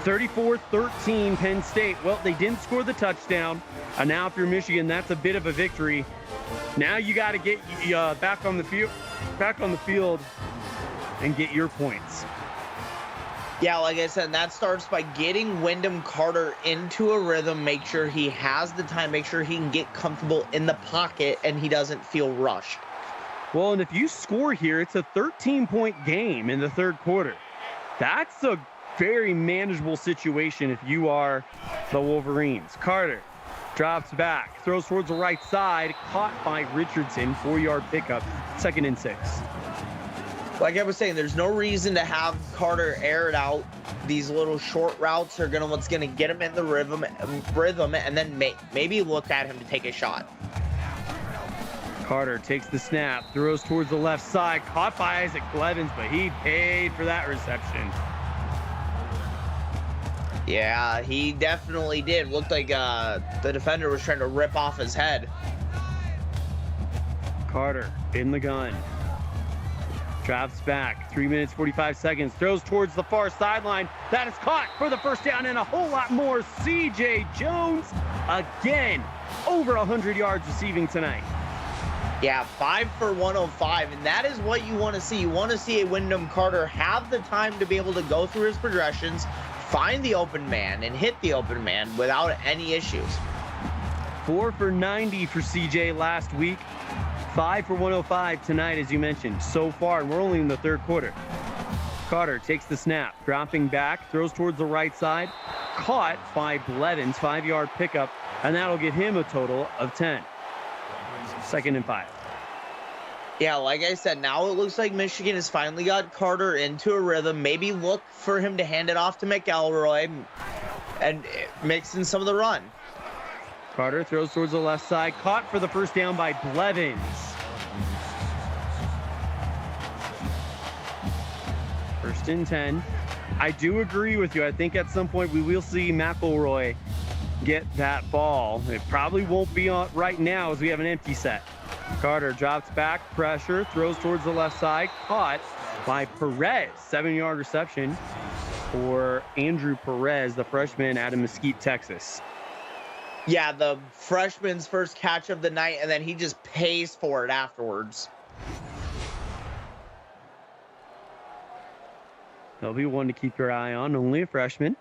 34-13 Penn State. Well, they didn't score the touchdown. And now if you're Michigan, that's a bit of a victory. Now you got to get back on the field and get your points. Yeah, like I said, that starts by getting Wyndham Carter into a rhythm, make sure he has the time, make sure he can get comfortable in the pocket and he doesn't feel rushed. Well, and if you score here, it's a 13-point game in the third quarter. That's a very manageable situation if you are the Wolverines. Carter drops back, throws towards the right side, caught by Richardson, 4-yard pickup, 2nd and 6. Like I was saying, there's no reason to have Carter air it out. These little short routes are what's gonna get him in the rhythm, and then maybe look at him to take a shot. Carter takes the snap, throws towards the left side, caught by Isaac Blevins, but he paid for that reception. Yeah, he definitely did. Looked like the defender was trying to rip off his head. Carter in the gun. Drops back, 3 minutes, 45 seconds, throws towards the far sideline. That is caught for the first down and a whole lot more. C.J. Jones, again, over 100 yards receiving tonight. Yeah, 5 for 105, and that is what you want to see. You want to see a Wyndham Carter have the time to be able to go through his progressions, find the open man, and hit the open man without any issues. 4 for 90 for C.J. last week. 5 for 105 tonight, as you mentioned, so far, and we're only in the third quarter. Carter takes the snap, dropping back, throws towards the right side. Caught by Blevins, 5-yard pickup, and that'll get him a total of 10. 2nd and 5. Yeah, like I said, now it looks like Michigan has finally got Carter into a rhythm. Maybe look for him to hand it off to McElroy and mix in some of the run. Carter throws towards the left side, caught for the first down by Blevins. 1st and 10. I do agree with you. I think at some point we will see McElroy get that ball. It probably won't be on right now as we have an empty set. Carter drops back, pressure, throws towards the left side, caught by Perez. 7-yard reception for Andrew Perez, the freshman out of Mesquite, Texas. Yeah, the freshman's first catch of the night, and then he just pays for it afterwards. There'll be one to keep your eye on, only a freshman.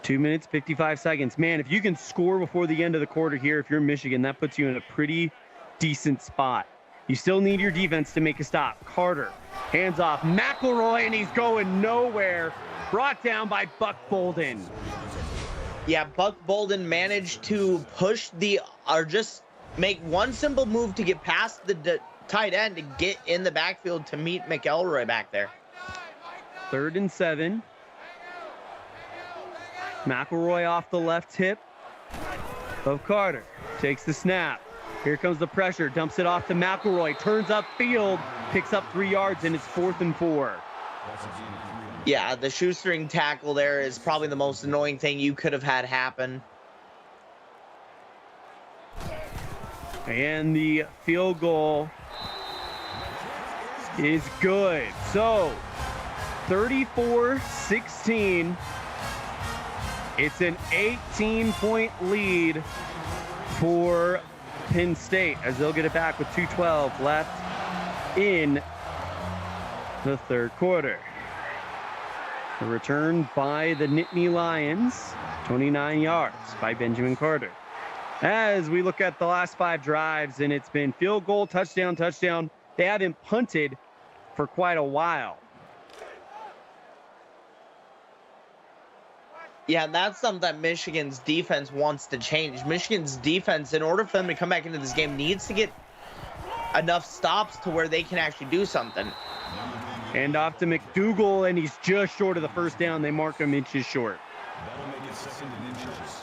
2 minutes, 55 seconds. Man, if you can score before the end of the quarter here, if you're Michigan, that puts you in a pretty decent spot. You still need your defense to make a stop. Carter, hands off. McElroy, and he's going nowhere. Brought down by Buck Bolden. Yeah, Buck Bolden managed to push or just make one simple move to get past the tight end to get in the backfield to meet McElroy back there. 3rd and 7. McElroy off the left hip of Carter. Takes the snap. Here comes the pressure. Dumps it off to McElroy. Turns upfield. Picks up 3 yards, and it's 4th and 4. Yeah, the shoestring tackle there is probably the most annoying thing you could have had happen. And the field goal is good. So, 34-16. It's an 18-point lead for Penn State as they'll get it back with 2:12 left in the 3rd quarter. A return by the Nittany Lions, 29 yards by Benjamin Carter. As we look at the last 5 drives, and it's been field goal, touchdown, touchdown. They haven't punted for quite a while. Yeah, and that's something that Michigan's defense wants to change. Michigan's defense, in order for them to come back into this game, needs to get enough stops to where they can actually do something. And off to McDougal, and he's just short of the first down. They mark him inches short. That'll make it 2nd and inches.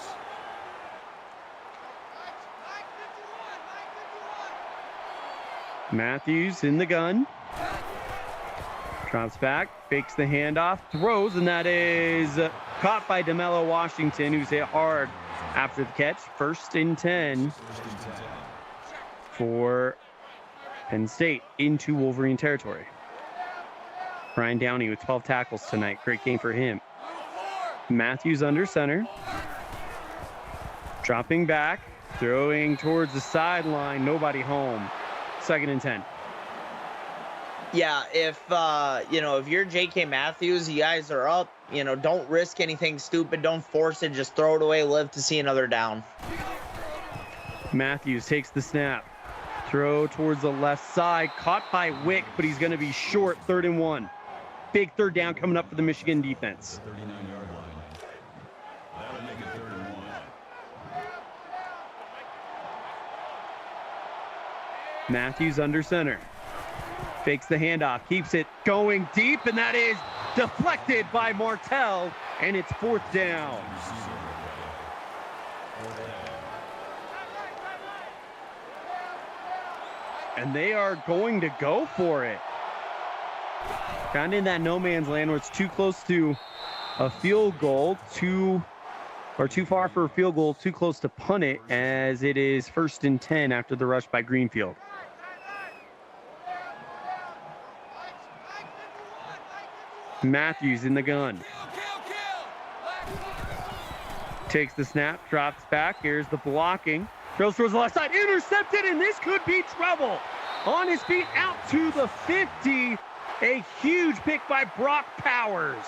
Matthews in the gun. Drops back, fakes the handoff, throws, and that is caught by DeMello Washington, who's hit hard after the catch. 1st and 10 for Penn State into Wolverine territory. Ryan Downey with 12 tackles tonight. Great game for him. Matthews under center. Dropping back, throwing towards the sideline. Nobody home. 2nd and 10. Yeah, if you're J.K. Matthews, you guys are up, don't risk anything stupid. Don't force it. Just throw it away. Live to see another down. Matthews takes the snap. Throw towards the left side. Caught by Wick, but he's going to be short. 3rd and 1. Big 3rd down coming up for the Michigan defense. 39-yard line. That'll make it 3rd and 1. Matthews under center. Fakes the handoff, keeps it going deep, and that is deflected by Martell, and it's 4th down. And they are going to go for it. Kind of in that no man's land where it's too close to a field goal, too far for a field goal, too close to punt it, as it is 1st and 10 after the rush by Greenfield. Matthews in the gun. Takes the snap, drops back. Here's the blocking. Throws towards the left side. Intercepted, and this could be trouble. On his feet, out to the 50. A huge pick by Brock Powers.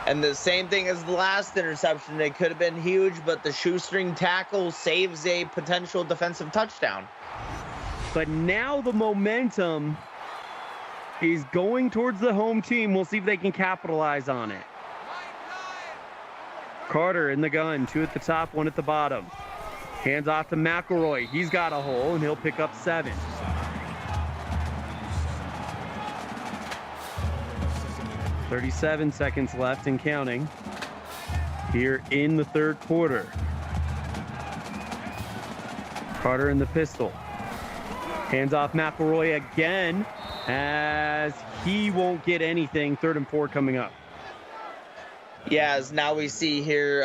And the same thing as the last interception. It could have been huge, but the shoestring tackle saves a potential defensive touchdown. But now the momentum is going towards the home team. We'll see if they can capitalize on it. Carter in the gun, 2 at the top, 1 at the bottom. Hands off to McElroy. He's got a hole, and he'll pick up 7. "37 seconds left and counting here in the third quarter. Carter in the pistol. Hands off McElroy again as he won't get anything. 3rd and 4 coming up. Yeah, as now we see here,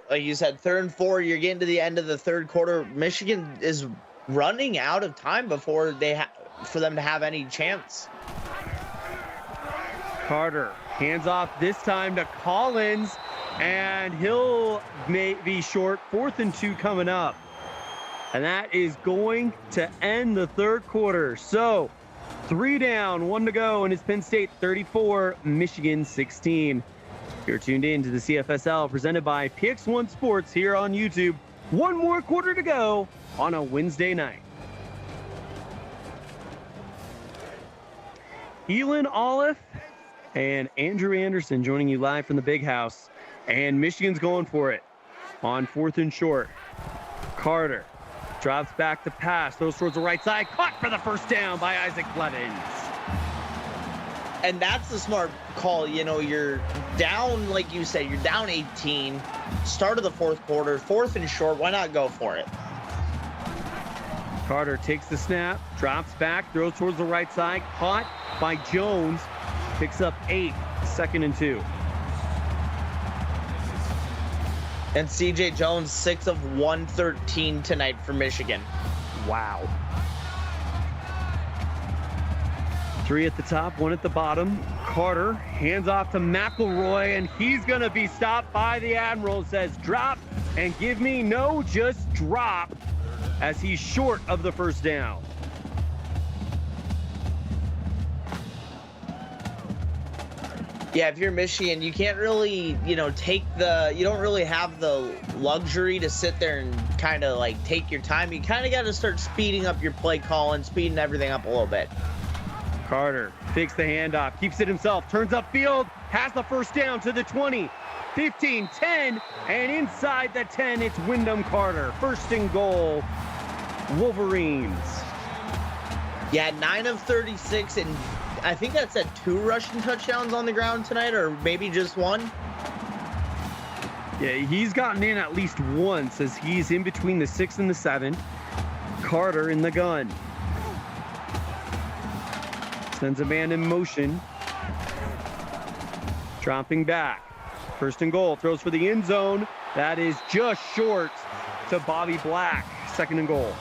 like you said, 3rd and 4, you're getting to the end of the third quarter. Michigan is running out of time before for them to have any chance. Carter hands off this time to Collins, and he'll be short. 4th and 2 coming up. And that is going to end the third quarter. So 3 down, 1 to go, and it's Penn State 34, Michigan 16. You're tuned in to the CFSL presented by PX1 Sports here on YouTube. 1 more quarter to go on a Wednesday night. Elin Olive and Andrew Anderson joining you live from the Big House. And Michigan's going for it on 4th and short. Carter drops back to pass, throws towards the right side, caught for the first down by Isaac Blevins. And that's the smart call. You know, you're down, like you said, you're down 18, start of the fourth quarter, 4th and short. Why not go for it? Carter takes the snap, drops back, throws towards the right side, caught by Jones, picks up 8, 2nd and 2. And C.J. Jones, 6 of 113 tonight for Michigan. Wow. 3 at the top, 1 at the bottom. Carter hands off to McElroy, and he's going to be stopped by the Admiral. Says drop and give me no, just drop, as he's short of the first down. Yeah, if you're Michigan, you can't really, you don't really have the luxury to sit there and kind of like take your time. You kind of got to start speeding up your play call and speeding everything up a little bit. Carter fakes the handoff, keeps it himself, turns upfield, has the first down to the 20, 15, 10, and inside the 10, it's Wyndham Carter. 1st and goal, Wolverines. Yeah, 9 of 36, and I think that's at 2 rushing touchdowns on the ground tonight, or maybe just 1. Yeah, he's gotten in at least once as he's in between the 6 and the 7. Carter in the gun. Sends a man in motion. Dropping back. 1st and goal. Throws for the end zone. That is just short to Bobby Black. 2nd and goal.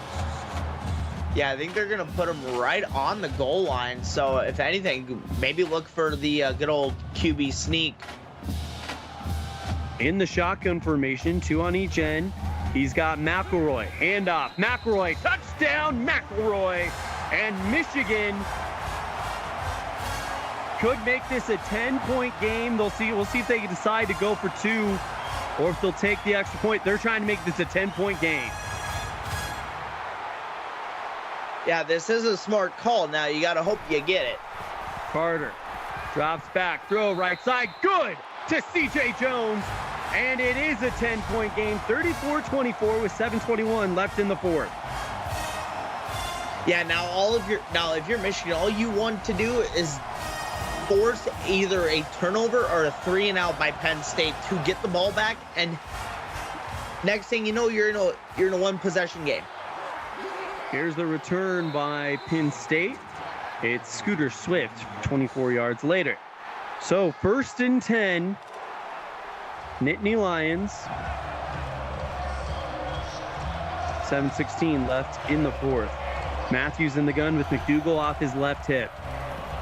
Yeah, I think they're going to put him right on the goal line. So, if anything, maybe look for the good old QB sneak. In the shotgun formation, 2 on each end. He's got McElroy. Handoff. McElroy. Touchdown, McElroy. And Michigan could make this a 10-point game. We'll see if they can decide to go for 2 or if they'll take the extra point. They're trying to make this a 10-point game. Yeah, this is a smart call. Now, you got to hope you get it. Carter drops back, throw right side, good to C.J. Jones, and it is a 10-point game, 34-24 with 7:21 left in the 4th. Yeah, if you're Michigan, all you want to do is force either a turnover or a 3-and-out by Penn State to get the ball back, and next thing you know, you're in a 1-possession game. Here's the return by Penn State. It's Scooter Swift 24 yards later. So 1st and 10, Nittany Lions. 7:16 left in the 4th. Matthews in the gun with McDougal off his left hip.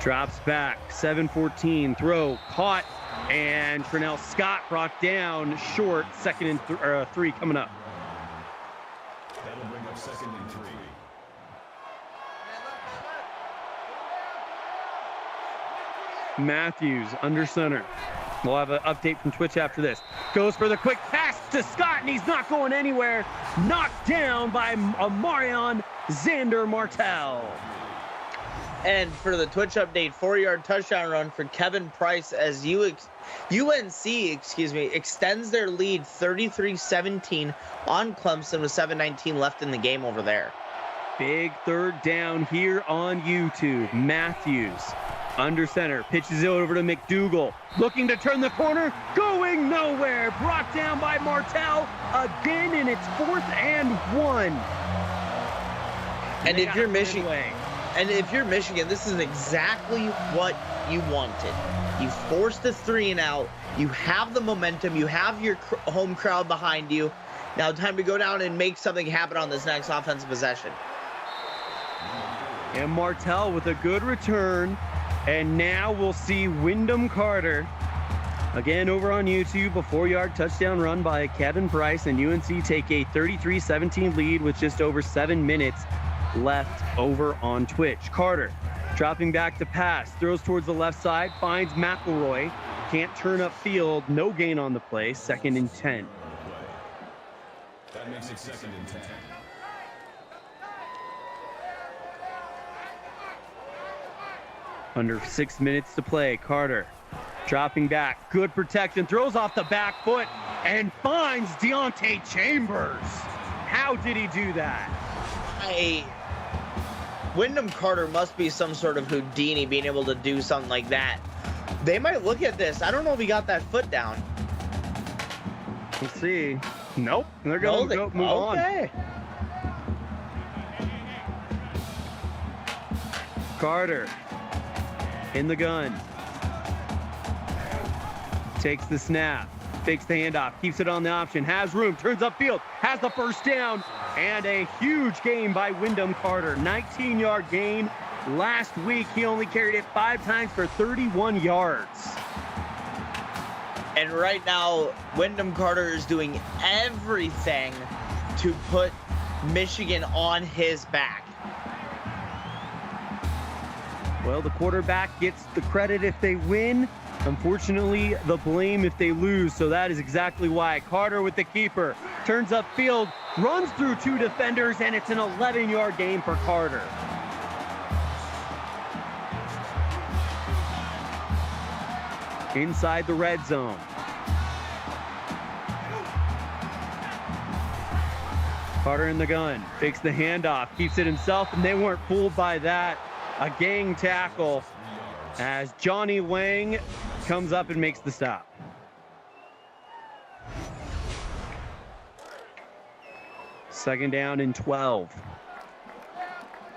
Drops back, 7:14, throw, caught, and Trinell Scott brought down short. 2nd and 3 coming up. That'll bring up 2nd and 3. Matthews under center. We'll have an update from Twitch after this. Goes for the quick pass to Scott, and he's not going anywhere. Knocked down by Marion Xander Martell. And for the Twitch update, 4-yard touchdown run for Kevin Price as UNC extends their lead 33-17 on Clemson with 7:19 left in the game over there. Big third down here on YouTube. Matthews under center, pitches it over to McDougal, looking to turn the corner, going nowhere, brought down by Martell again, and it's 4th and 1. And if you're Michigan, this is exactly what you wanted. You forced a 3 and out. You have the momentum. You have your home crowd behind you. Now time to go down and make something happen on this next offensive possession. And Martell with a good return. And now we'll see Wyndham Carter again over on YouTube. A 4-yard touchdown run by Kevin Price, and UNC take a 33-17 lead with just over 7 minutes left over on Twitch. Carter dropping back to pass, throws towards the left side, finds McElroy, can't turn up field, no gain on the play, 2nd and 10. That makes it 2nd and 10. Under 6 minutes to play. Carter dropping back, good protection, throws off the back foot and finds Deontay Chambers. How did he do that? Wyndham Carter must be some sort of Houdini, being able to do something like that. They might look at this. I don't know if he got that foot down. Let's see. Nope. They're going to move on. Carter in the gun. Takes the snap. Fakes the handoff. Keeps it on the option. Has room. Turns upfield. Has the first down. And a huge gain by Wyndham Carter. 19-yard gain. Last week, he only carried it 5 times for 31 yards. And right now, Wyndham Carter is doing everything to put Michigan on his back. Well, the quarterback gets the credit if they win. Unfortunately, the blame if they lose. So that is exactly why. Carter with the keeper. Turns upfield, runs through 2 defenders, and it's an 11-yard gain for Carter. Inside the red zone. Carter in the gun. Fakes the handoff. Keeps it himself, and they weren't fooled by that. A gang tackle as Johnny Wang comes up and makes the stop. Second down and 12.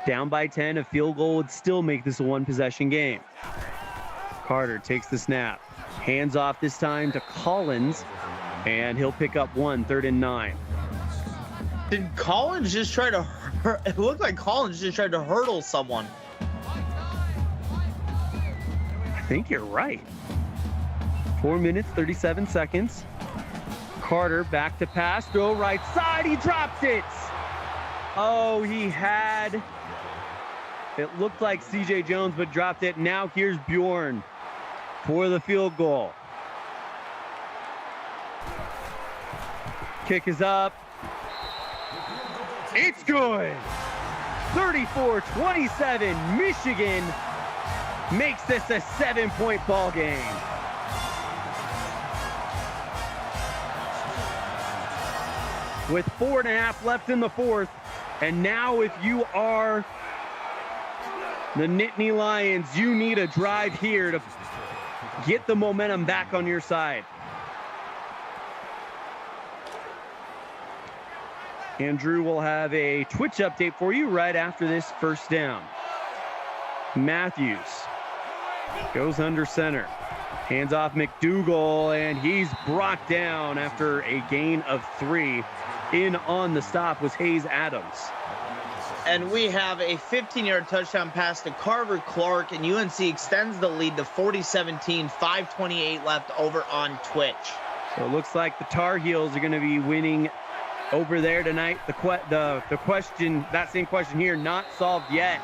Down by 10, a field goal would still make this a 1-possession game. Carter takes the snap. Hands off this time to Collins, and he'll pick up 1, 3rd and 9. Did Collins just try to it looked like Collins just tried to hurdle someone. I think you're right. 4 minutes, 37 seconds. Carter back to pass, throw right side, he drops it. Oh, he had, it looked like CJ Jones, but dropped it. Now here's Bjorn for the field goal. Kick is up. It's good. 34-27, Michigan makes this a 7-point ball game. With 4.5 left in the fourth, and now if you are the Nittany Lions, you need a drive here to get the momentum back on your side. Andrew will have a Twitch update for you right after this first down. Matthews goes under center. Hands off McDougal, and he's brought down after a gain of 3. In on the stop was Hayes Adams. And we have a 15-yard touchdown pass to Carver Clark, and UNC extends the lead to 40-17, 5:28 left over on Twitch. So it looks like the Tar Heels are going to be winning over there tonight. The question, that same question here, not solved yet,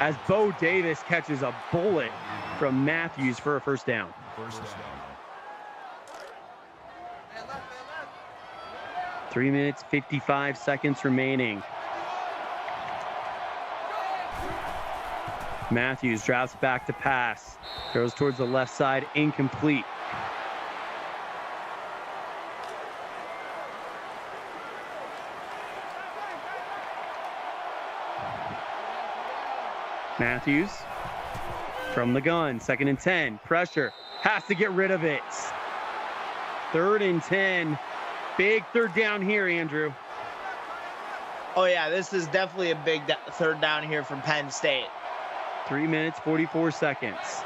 as Bo Davis catches a bullet from Matthews for a first down. 3 minutes, 55 seconds remaining. Matthews drops back to pass. Throws towards the left side, incomplete. Matthews from the gun, 2nd and 10. Pressure, has to get rid of it. 3rd and 10. Big 3rd down here, Andrew. Oh, yeah, this is definitely a big 3rd down here from Penn State. 3 minutes, 44 seconds.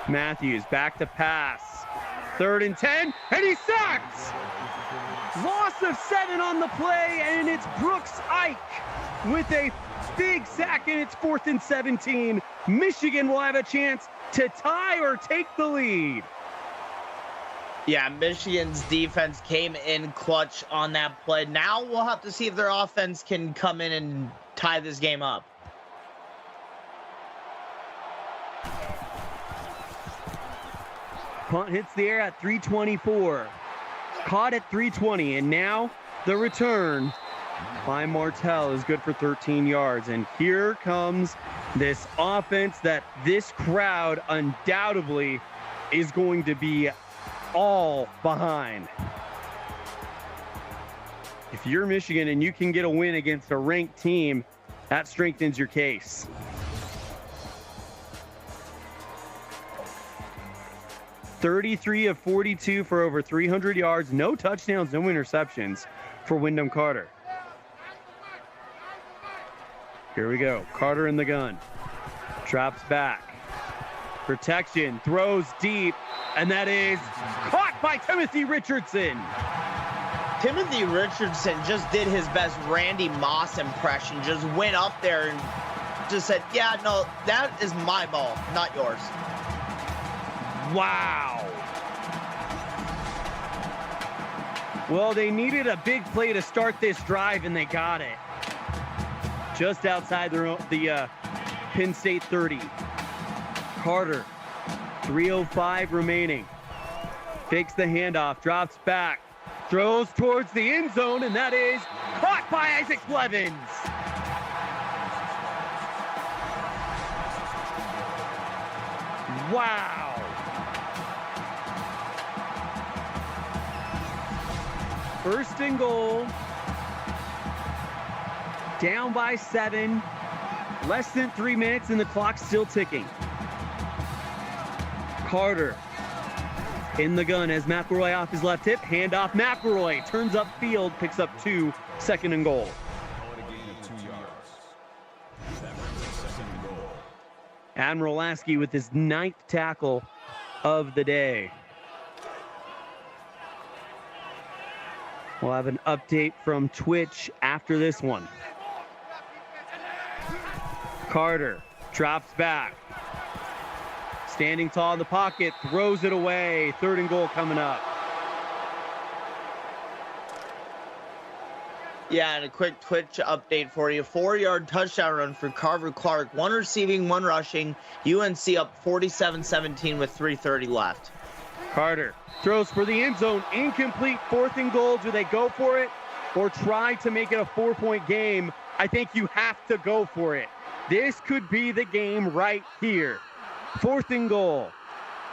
Matthews back to pass. 3rd and 10, and he sacks! Loss of 7 on the play, and it's Brooks Ike with a big sack, and it's 4th and 17. Michigan will have a chance to tie or take the lead. Yeah, Michigan's defense came in clutch on that play. Now we'll have to see if their offense can come in and tie this game up. Punt hits the air at 324. Caught at 320, and now the return by Martell is good for 13 yards. And here comes this offense that this crowd undoubtedly is going to be all behind. If you're Michigan and you can get a win against a ranked team, that strengthens your case. $33 of 42 for over 300 yards, no touchdowns, no interceptions for Wyndham Carter. Here we go. Carter in the gun. Drops back. Protection. Throws deep. And that is caught by Timothy Richardson. Timothy Richardson just did his best Randy Moss impression. Just went up there and just said, yeah, no, that is my ball, not yours. Wow. Well, they needed a big play to start this drive, and they got it. Just outside the Penn State 30. Carter, 3:05 remaining. Fakes the handoff, drops back, throws towards the end zone, and that is caught by Isaac Blevins. Wow. First and goal. Down by 7. Less than 3 minutes and the clock's still ticking. Carter in the gun as McElroy off his left hip. Handoff McElroy. Turns upfield. Picks up 2. 2nd and goal. Admiral Lasky with his 9th tackle of the day. We'll have an update from Twitch after this one. Carter drops back. Standing tall in the pocket, throws it away. 3rd and goal coming up. Yeah, and a quick Twitch update for you. 4-yard touchdown run for Carver Clark. 1 receiving, 1 rushing. UNC up 47-17 with 3:30 left. Carter throws for the end zone. Incomplete. 4th and goal. Do they go for it or try to make it a 4-point game? I think you have to go for it. This could be the game right here. 4th and goal.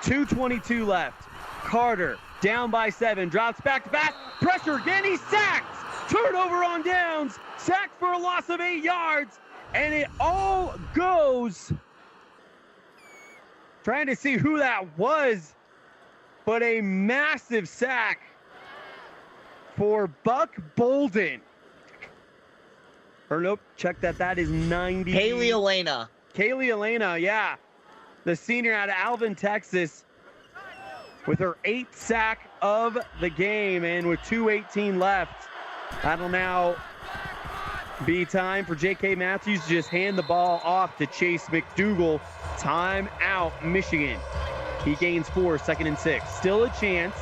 2:22 left. Carter down by 7. Drops back to pass. Pressure again. He's sacked. Turnover on downs. Sacked for a loss of 8 yards. And it all goes. Trying to see who that was. But a massive sack for Buck Bolden. Or nope, check that. That is 90. Haley Elena. Kaylee Elena, yeah. The senior out of Alvin, Texas, with her 8th sack of the game. And with 2:18 left, that'll now be time for J.K. Matthews to just hand the ball off to Chase McDougal. Time out, Michigan. He gains 4, 2nd and 6. Still a chance.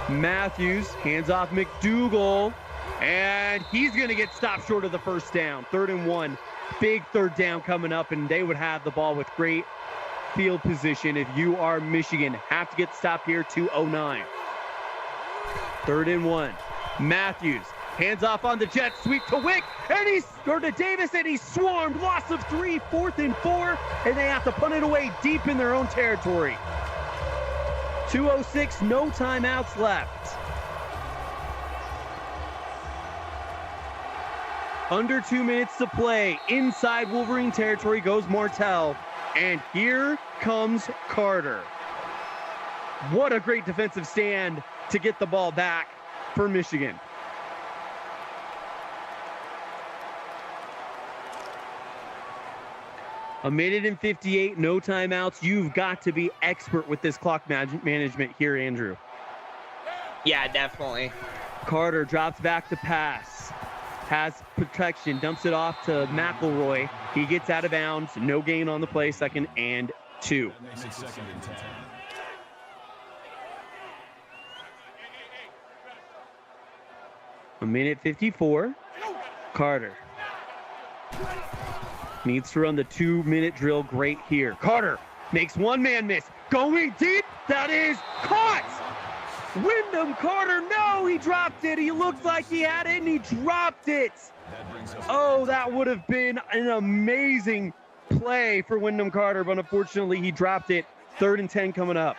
Matthews hands off McDougal, and he's going to get stopped short of the 1st down. 3rd and 1. Big 3rd down coming up, and they would have the ball with great field position. If you are Michigan, have to get stopped here. 2:09. 3rd and 1. Matthews Hands off on the jet sweep to Wick, and to Davis, and he's swarmed. Loss of 3, 4th and 4, and they have to punt it away deep in their own territory. 2:06, no timeouts left. Under 2 minutes to play. Inside Wolverine territory goes Martell, and here comes Carter. What a great defensive stand to get the ball back for Michigan. A minute and 58, no timeouts. You've got to be expert with this clock management here, Andrew. Yeah, definitely. Carter drops back to pass. Has protection, dumps it off to McElroy. He gets out of bounds. No gain on the play, 2nd and 2. That makes it 2nd and 10. A minute 54. Carter needs to run the 2-minute drill great here. Carter makes one man miss. Going deep. That is caught. Wyndham Carter. No, he dropped it. He looked like he had it, and he dropped it. Oh, that would have been an amazing play for Wyndham Carter, but unfortunately he dropped it. 3rd and 10 coming up.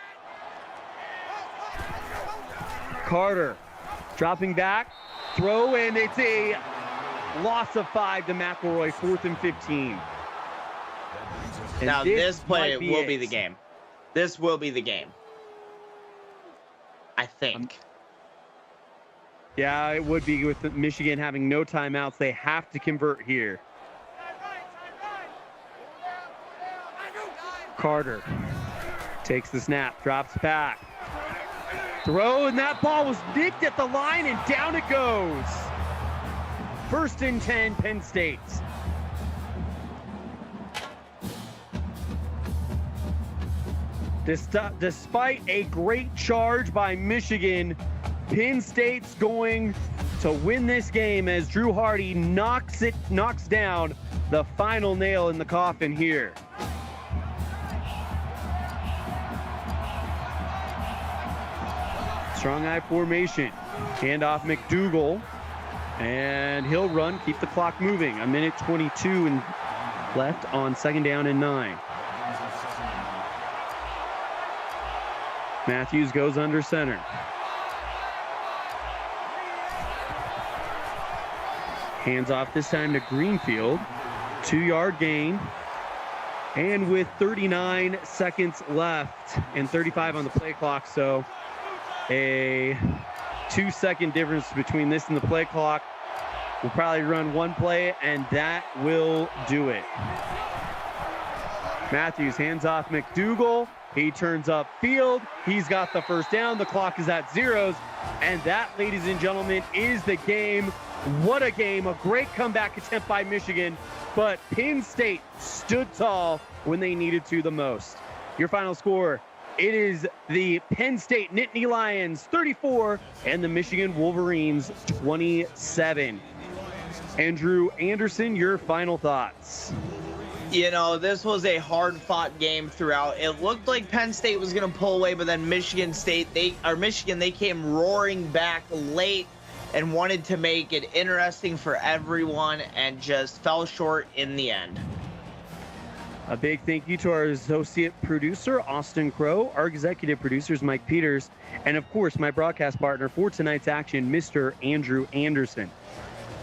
Carter dropping back. Throw, and it's a loss of 5 to McElroy, 4th and 15. And now this play might will be the game. This will be the game. I think. Yeah, it would be with Michigan having no timeouts. They have to convert here. Carter takes the snap, drops back. Throw, and that ball was nicked at the line, and down it goes. 1st and 10, Penn State. Despite a great charge by Michigan, Penn State's going to win this game as Drew Hardy knocks down the final nail in the coffin here. Strong eye formation. Handoff McDougal. And he'll run, keep the clock moving. A minute 22 and left on 2nd down and 9. Matthews goes under center. Hands off this time to Greenfield. 2-yard gain. And with 39 seconds left and 35 on the play clock, so a 2-second difference between this and the play clock. We'll probably run one play, and that will do it. Matthews hands off McDougal. He turns up field. He's got the 1st down. The clock is at 0s. And that, ladies and gentlemen, is the game. What a game. A great comeback attempt by Michigan. But Penn State stood tall when they needed to the most. Your final score, it is the Penn State Nittany Lions 34 and the Michigan Wolverines 27. Andrew Anderson, your final thoughts. You know, this was a hard-fought game throughout. It looked like Penn State was going to pull away, but then Michigan, they came roaring back late and wanted to make it interesting for everyone and just fell short in the end. A big thank you to our associate producer, Austin Crow, our executive producers, Mike Peters, and of course, my broadcast partner for tonight's action, Mr. Andrew Anderson.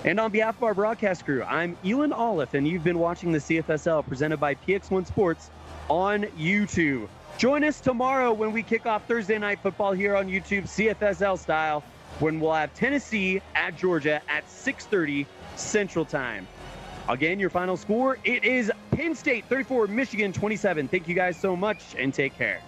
And on behalf of our broadcast crew, I'm Elon Olive, and you've been watching the CFSL presented by PX1 Sports on YouTube. Join us tomorrow when we kick off Thursday Night Football here on YouTube, CFSL style, when we'll have Tennessee at Georgia at 6:30 Central Time. Again, your final score, it is Penn State 34, Michigan 27. Thank you guys so much, and take care.